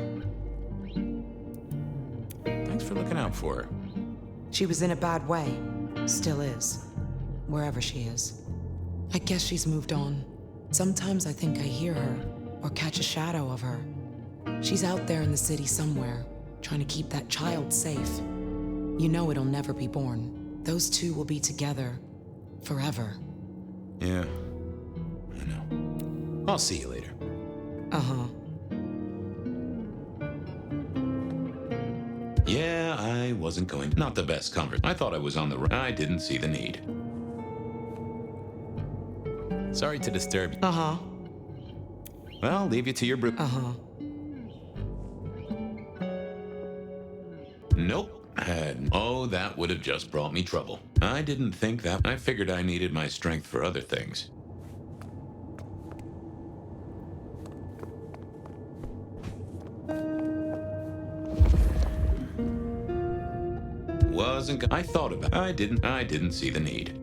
Thanks for looking out for her. She was in a bad way. Still is. Wherever she is. I guess she's moved on. Sometimes I think I hear her, or catch a shadow of her. She's out there in the city somewhere, trying to keep that child safe. You know it'll never be born. Those two will be together. Forever. Yeah. I know. I'll see you later. Uh-huh. Yeah, I wasn't going. Not the best conversation. I thought I was on the right. I didn't see the need. Sorry to disturb you. Uh-huh. Well, I'll leave you to your brew. Uh-huh. Nope. Oh, that would have just brought me trouble. I didn't think that. I figured I needed my strength for other things. I thought about it. I didn't see the need.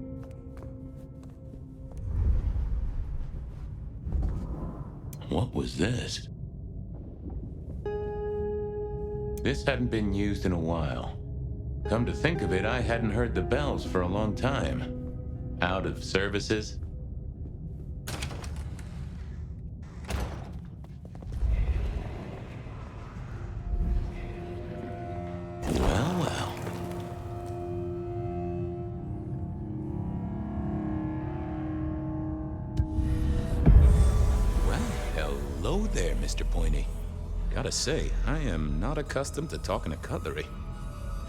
What was this? This hadn't been used in a while. Come to think of it, I hadn't heard the bells for a long time. Out of services? Well. Well, hello there, Mr. Pointy. Gotta say, I am not accustomed to talking to cutlery.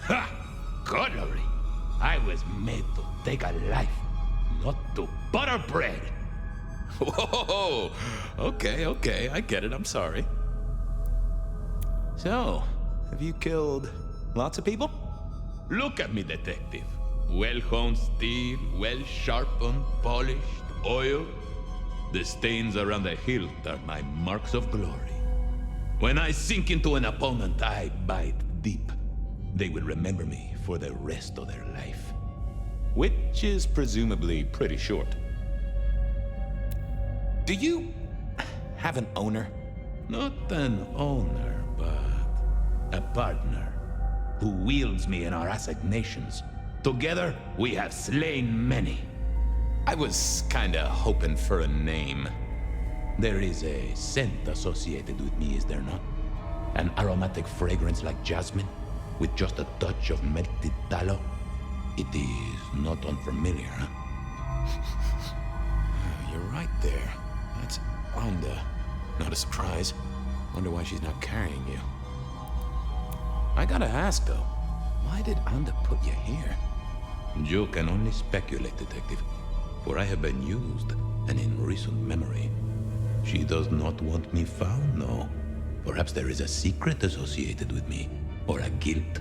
Ha! Cutlery! I was made to take a life, not to butter bread. Whoa! Okay, I get it, I'm sorry. So, have you killed lots of people? Look at me, detective. Well-honed steel, well-sharpened, polished, oiled. The stains around the hilt are my marks of glory. When I sink into an opponent, I bite deep. They will remember me for the rest of their life. Which is presumably pretty short. Do you have an owner? Not an owner, but a partner who wields me in our assignations. Together, we have slain many. I was kinda hoping for a name. There is a scent associated with me, is there not? An aromatic fragrance like jasmine, with just a touch of melted tallow. It is not unfamiliar, huh? You're right there. That's Onda. Not a surprise. Wonder why she's not carrying you. I gotta ask, though, why did Onda put you here? You can only speculate, detective, for I have been used, and in recent memory. She does not want me found, no. Perhaps there is a secret associated with me, or a guilt.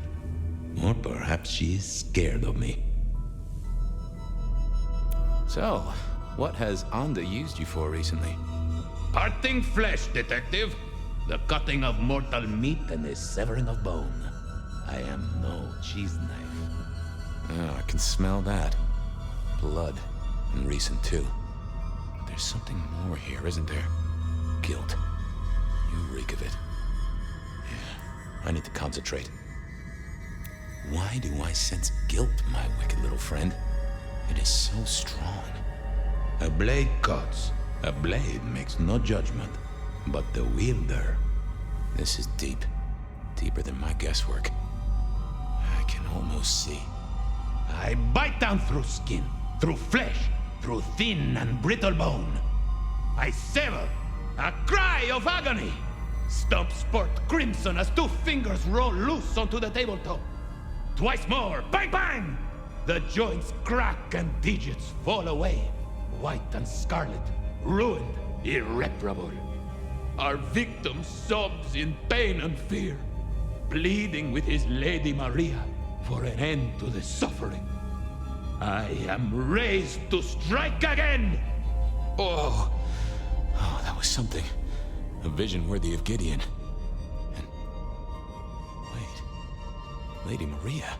Or perhaps she is scared of me. So, what has Onda used you for recently? Parting flesh, detective. The cutting of mortal meat and the severing of bone. I am no cheese knife. Oh, I can smell that. Blood. And recent, too. But there's something more here, isn't there? Guilt. You reek of it. Yeah, I need to concentrate. Why do I sense guilt, my wicked little friend? It is so strong. A blade cuts. A blade makes no judgment. But the wielder... This is deep. Deeper than my guesswork. I can almost see. I bite down through skin, through flesh, through thin and brittle bone. I sever. A cry of agony. Stumps spurt crimson as 2 fingers roll loose onto the tabletop. twice more. Bang, bang! The joints crack and digits fall away. White and scarlet, ruined, irreparable. Our victim sobs in pain and fear, pleading with his Lady Maria for an end to the suffering. I am raised to strike again! Oh, that was something. A vision worthy of Gideon. And... wait. Lady Maria?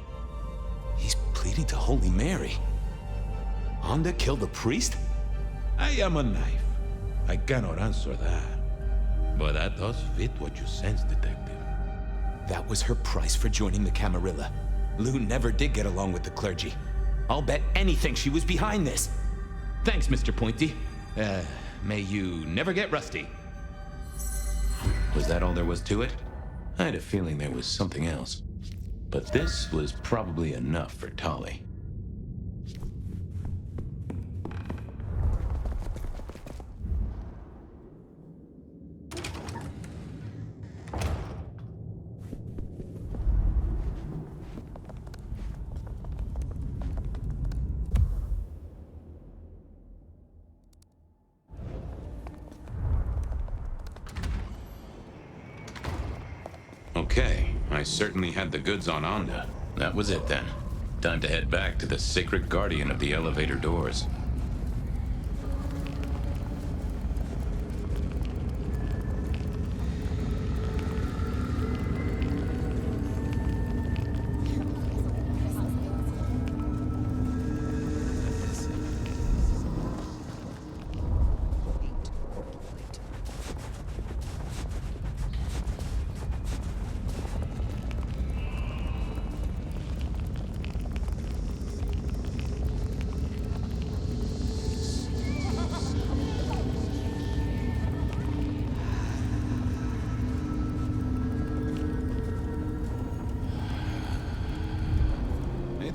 He's pleading to Holy Mary. Onda killed the priest? I am a knife. I cannot answer that. But that does fit what you sense, Detective. That was her price for joining the Camarilla. Lou never did get along with the clergy. I'll bet anything she was behind this. Thanks, Mr. Pointy. May you never get rusty. Was that all there was to it? I had a feeling there was something else. But this was probably enough for Talli. Okay, I certainly had the goods on Onda. That was it then. Time to head back to the sacred guardian of the elevator doors.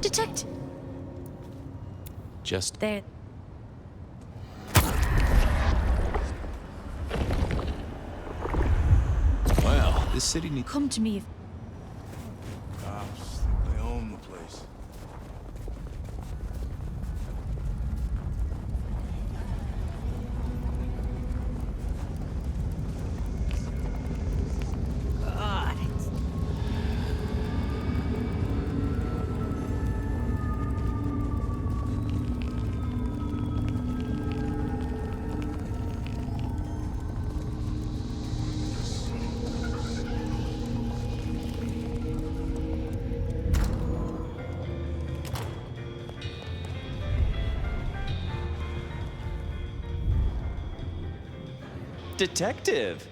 Detect! Just... there. Well, this city needs... Come to me if... Cops, they own the place. God. Detective!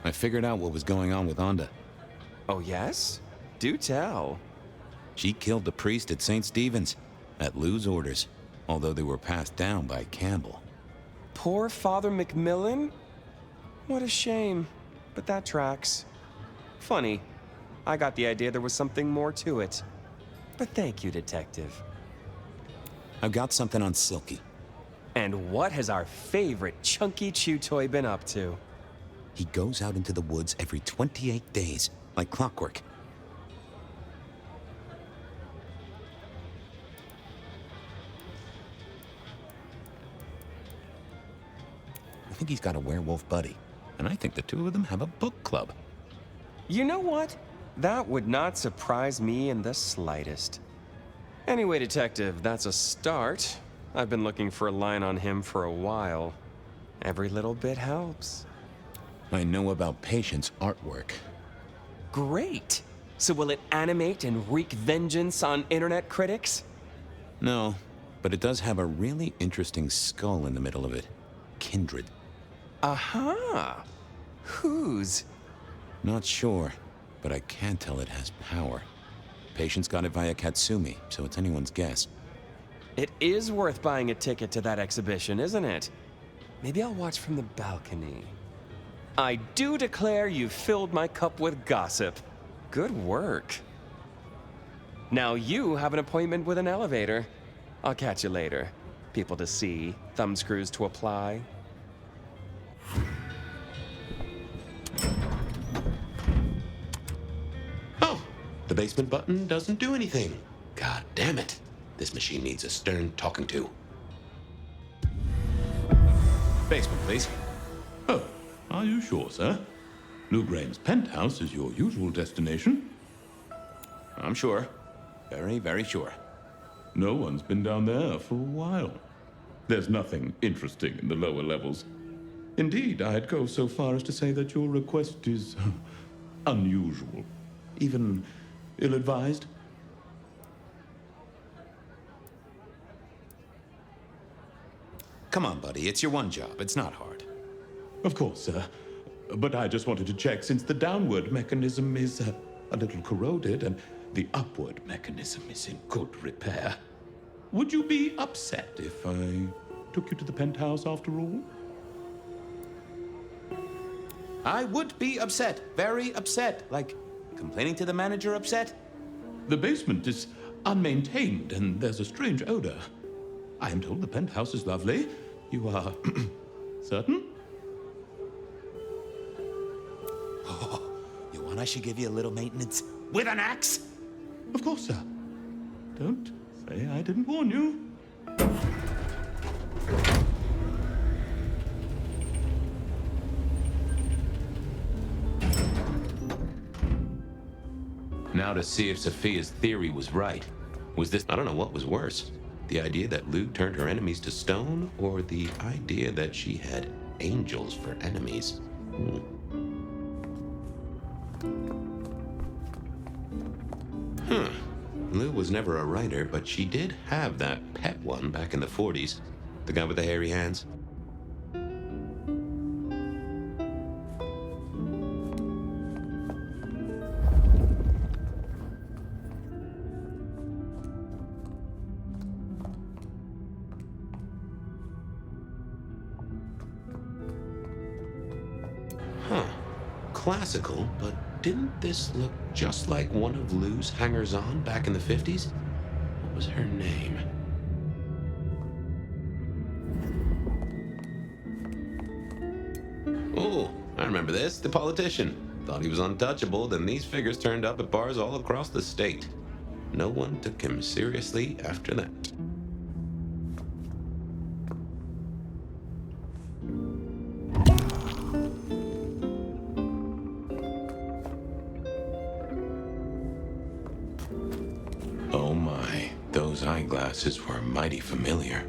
I figured out what was going on with Onda. Oh, yes? Do tell. She killed the priest at St. Stephen's, at Lou's orders, although they were passed down by Campbell. Poor Father Macmillan? What a shame, but that tracks. Funny, I got the idea there was something more to it. But thank you, Detective. I've got something on Silky. And what has our favorite chunky chew toy been up to? He goes out into the woods every 28 days, like clockwork. I think he's got a werewolf buddy, and I think the two of them have a book club. You know what? That would not surprise me in the slightest. Anyway, Detective, that's a start. I've been looking for a line on him for a while. Every little bit helps. I know about Patient's artwork. Great! So will it animate and wreak vengeance on internet critics? No, but it does have a really interesting skull in the middle of it. Kindred. Aha! Whose? Not sure, but I can tell it has power. Patient's got it via Katsumi, so it's anyone's guess. It is worth buying a ticket to that exhibition, isn't it? Maybe I'll watch from the balcony. I do declare you've filled my cup with gossip. Good work. Now you have an appointment with an elevator. I'll catch you later. People to see, thumbscrews to apply. The basement button doesn't do anything. God damn it. This machine needs a stern talking to. Basement, please. Oh, are you sure, sir? Lou Graham's penthouse is your usual destination? I'm sure. Very, very sure. No one's been down there for a while. There's nothing interesting in the lower levels. Indeed, I'd go so far as to say that your request is unusual, even ill-advised. Come on, buddy. It's your one job. It's not hard. Of course, sir. But I just wanted to check since the downward mechanism is a little corroded and the upward mechanism is in good repair. Would you be upset if I took you to the penthouse after all? I would be upset. Very upset. Like, complaining to the manager upset? The basement is unmaintained and there's a strange odor. I am told the penthouse is lovely. You are certain? Oh, you want I should give you a little maintenance with an axe? Of course, sir. Don't say I didn't warn you. Now to see if Sophia's theory was right. Was this, I don't know what was worse. The idea that Lou turned her enemies to stone, or the idea that she had angels for enemies? Lou was never a writer, but she did have that pet one back in the 40s. The guy with the hairy hands. Classical, but didn't this look just like one of Lou's hangers-on back in the 50s? What was her name? Oh, I remember this. The politician. Thought he was untouchable, then these figures turned up at bars all across the state. No one took him seriously after that. Eyeglasses were mighty familiar.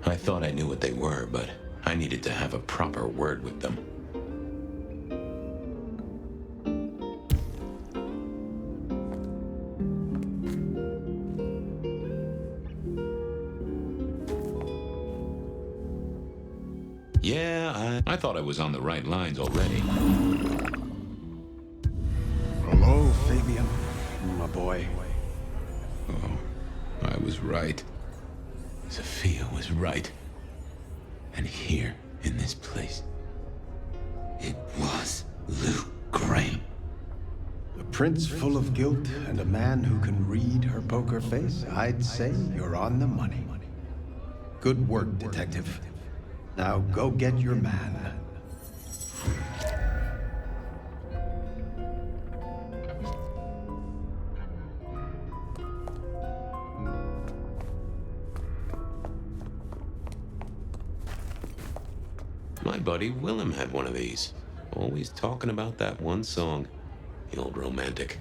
I thought I knew what they were, but I needed to have a proper word with them. Yeah, I thought I was on the right lines already. Hello, Fabian, my boy. Oh. I was right. Sophia was right. And here, in this place, it was Lou Graham. A prince full of guilt and a man who can read her poker face. I'd say you're on the money. Good work, detective. Now go get your man. My buddy Willem had one of these. Always talking about that one song. The old romantic.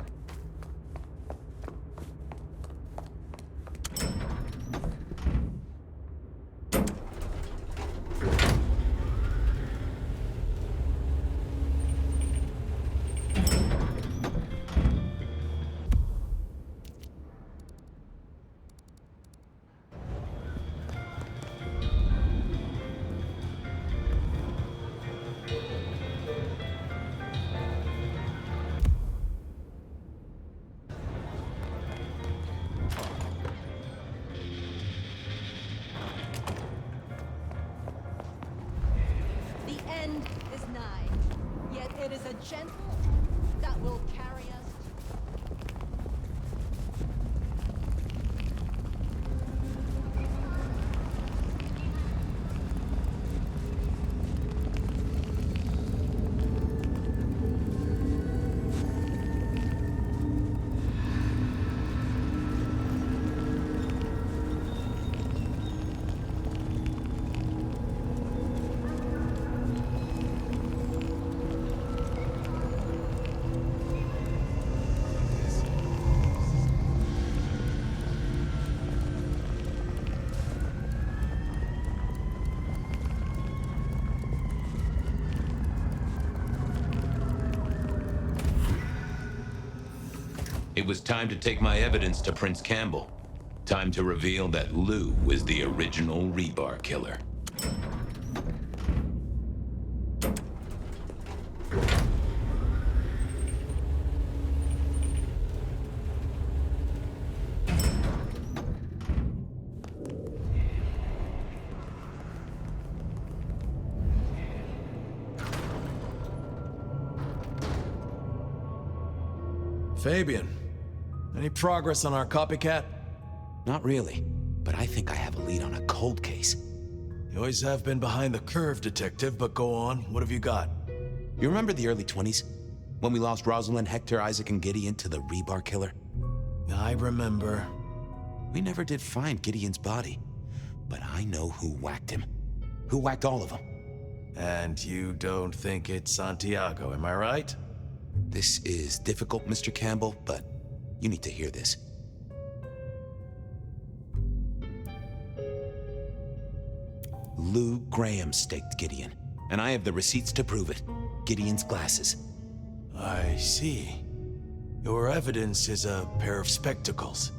Gentle that will carry us. It was time to take my evidence to Prince Campbell. Time to reveal that Lou was the original rebar killer. Fabian, any progress on our copycat? Not really, but I think I have a lead on a cold case. You always have been behind the curve, Detective, but go on. What have you got? You remember the early 20s? When we lost Rosalind, Hector, Isaac, and Gideon to the rebar killer? I remember. We never did find Gideon's body, but I know who whacked him. Who whacked all of them. And you don't think it's Santiago, am I right? This is difficult, Mr. Campbell, but you need to hear this. Lou Graham staked Gideon, and I have the receipts to prove it. Gideon's glasses. I see. Your evidence is a pair of spectacles.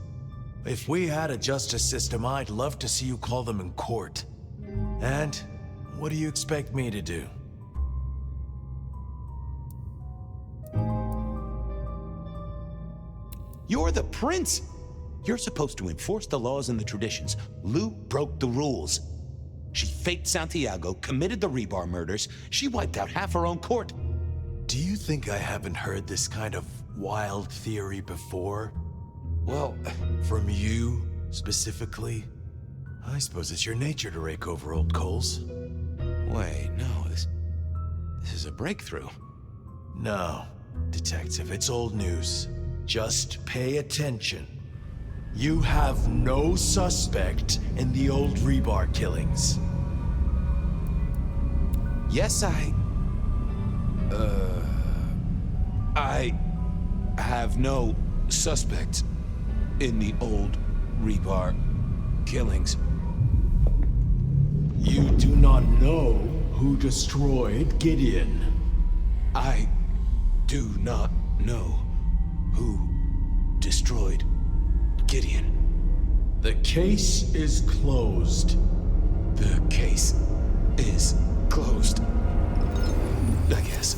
If we had a justice system, I'd love to see you call them in court. And what do you expect me to do? You're the prince! You're supposed to enforce the laws and the traditions. Lou broke the rules. She faked Santiago, committed the rebar murders. She wiped out half her own court. Do you think I haven't heard this kind of wild theory before? Well, from you, specifically? I suppose it's your nature to rake over old coals. Wait, no, this is a breakthrough. No, Detective, it's old news. Just pay attention. You have no suspect in the old rebar killings. Yes, I have no suspect in the old rebar killings. You do not know who destroyed Gideon. I do not know who destroyed Gideon. The case is closed. The case is closed, I guess.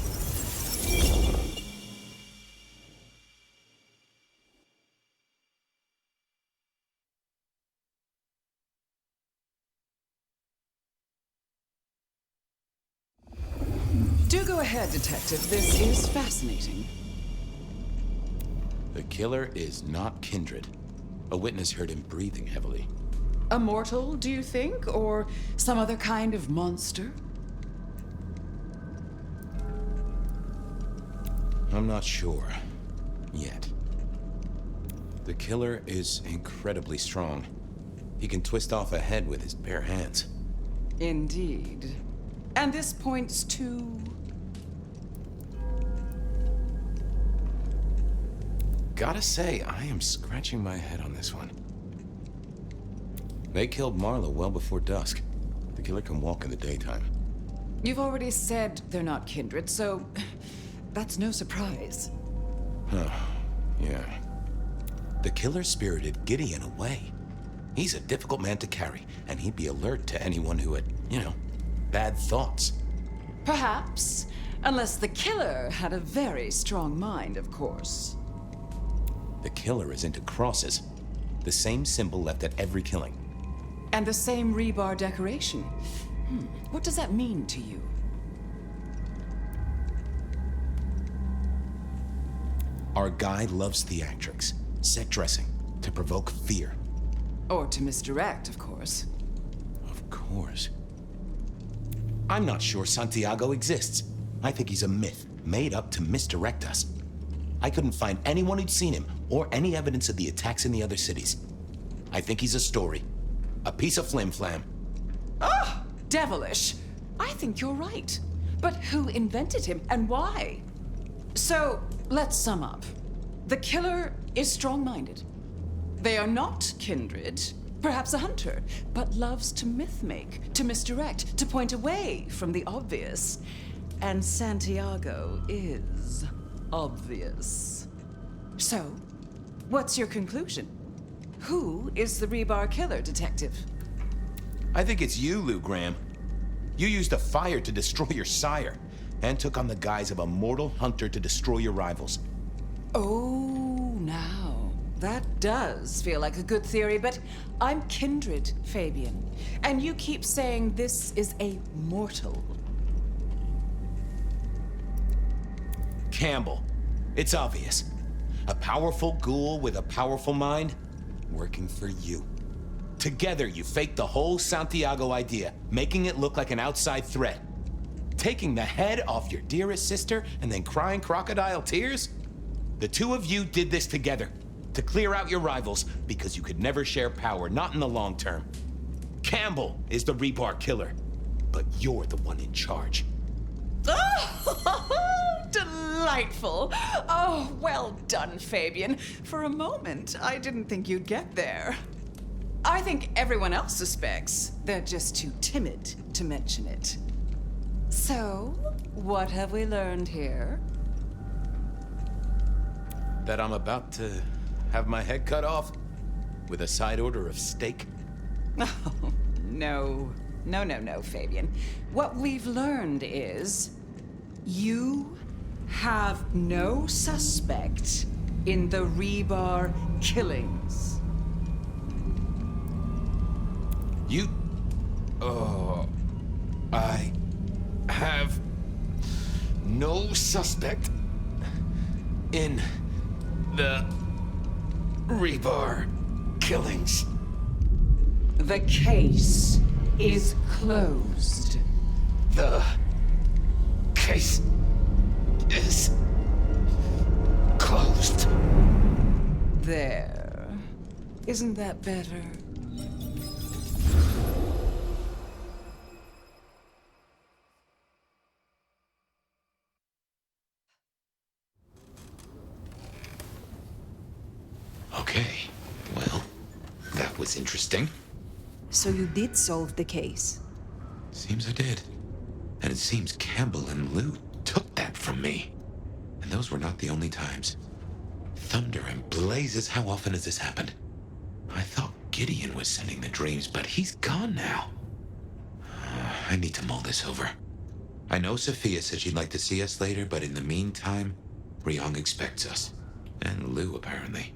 Do go ahead, Detective. This is fascinating. The killer is not Kindred. A witness heard him breathing heavily. A mortal, do you think? Or some other kind of monster? I'm not sure. Yet. The killer is incredibly strong. He can twist off a head with his bare hands. Indeed. And this points to... Gotta say, I am scratching my head on this one. They killed Marla well before dusk. The killer can walk in the daytime. You've already said they're not kindred, so that's no surprise. Huh. Yeah. The killer spirited Gideon away. He's a difficult man to carry, and he'd be alert to anyone who had, bad thoughts. Perhaps. Unless the killer had a very strong mind, of course. The killer is into crosses. The same symbol left at every killing. And the same rebar decoration. What does that mean to you? Our guy loves theatrics, set dressing, to provoke fear. Or to misdirect, of course. Of course. I'm not sure Santiago exists. I think he's a myth, made up to misdirect us. I couldn't find anyone who'd seen him, or any evidence of the attacks in the other cities. I think he's a story. A piece of flim-flam. Ah, devilish. I think you're right. But who invented him, and why? So, let's sum up. The killer is strong-minded. They are not kindred, perhaps a hunter, but loves to myth-make, to misdirect, to point away from the obvious. And Santiago is obvious. So, What's your conclusion? Who is the rebar killer, Detective? I think it's you, Lou Graham. You used a fire to destroy your sire, and took on the guise of a mortal hunter to destroy your rivals. Oh, now, that does feel like a good theory, but I'm kindred, Fabian. And you keep saying this is a mortal. Campbell. It's obvious. A powerful ghoul with a powerful mind, working for you. Together, you faked the whole Santiago idea, making it look like an outside threat. Taking the head off your dearest sister and then crying crocodile tears? The two of you did this together, to clear out your rivals, because you could never share power, not in the long term. Campbell is the rebar killer, but you're the one in charge. Oh, delightful. Oh, well done, Fabian. For a moment, I didn't think you'd get there. I think everyone else suspects. They're just too timid to mention it. So, what have we learned here? That I'm about to have my head cut off with a side order of steak? Oh, no. No, Fabian. What we've learned is you have no suspect in the rebar killings. You... Oh... I... have... no suspect... in... the... rebar... killings. The case is closed. The... case... is... closed. There. Isn't that better? Okay, well, that was interesting. So you did solve the case? Seems I did. And it seems Campbell and Lou took that from me. And those were not the only times. Thunder and blazes, how often has this happened? I thought Gideon was sending the dreams, but he's gone now. I need to mull this over. I know Sophia said she'd like to see us later, but in the meantime, Ryong expects us. And Lou, apparently.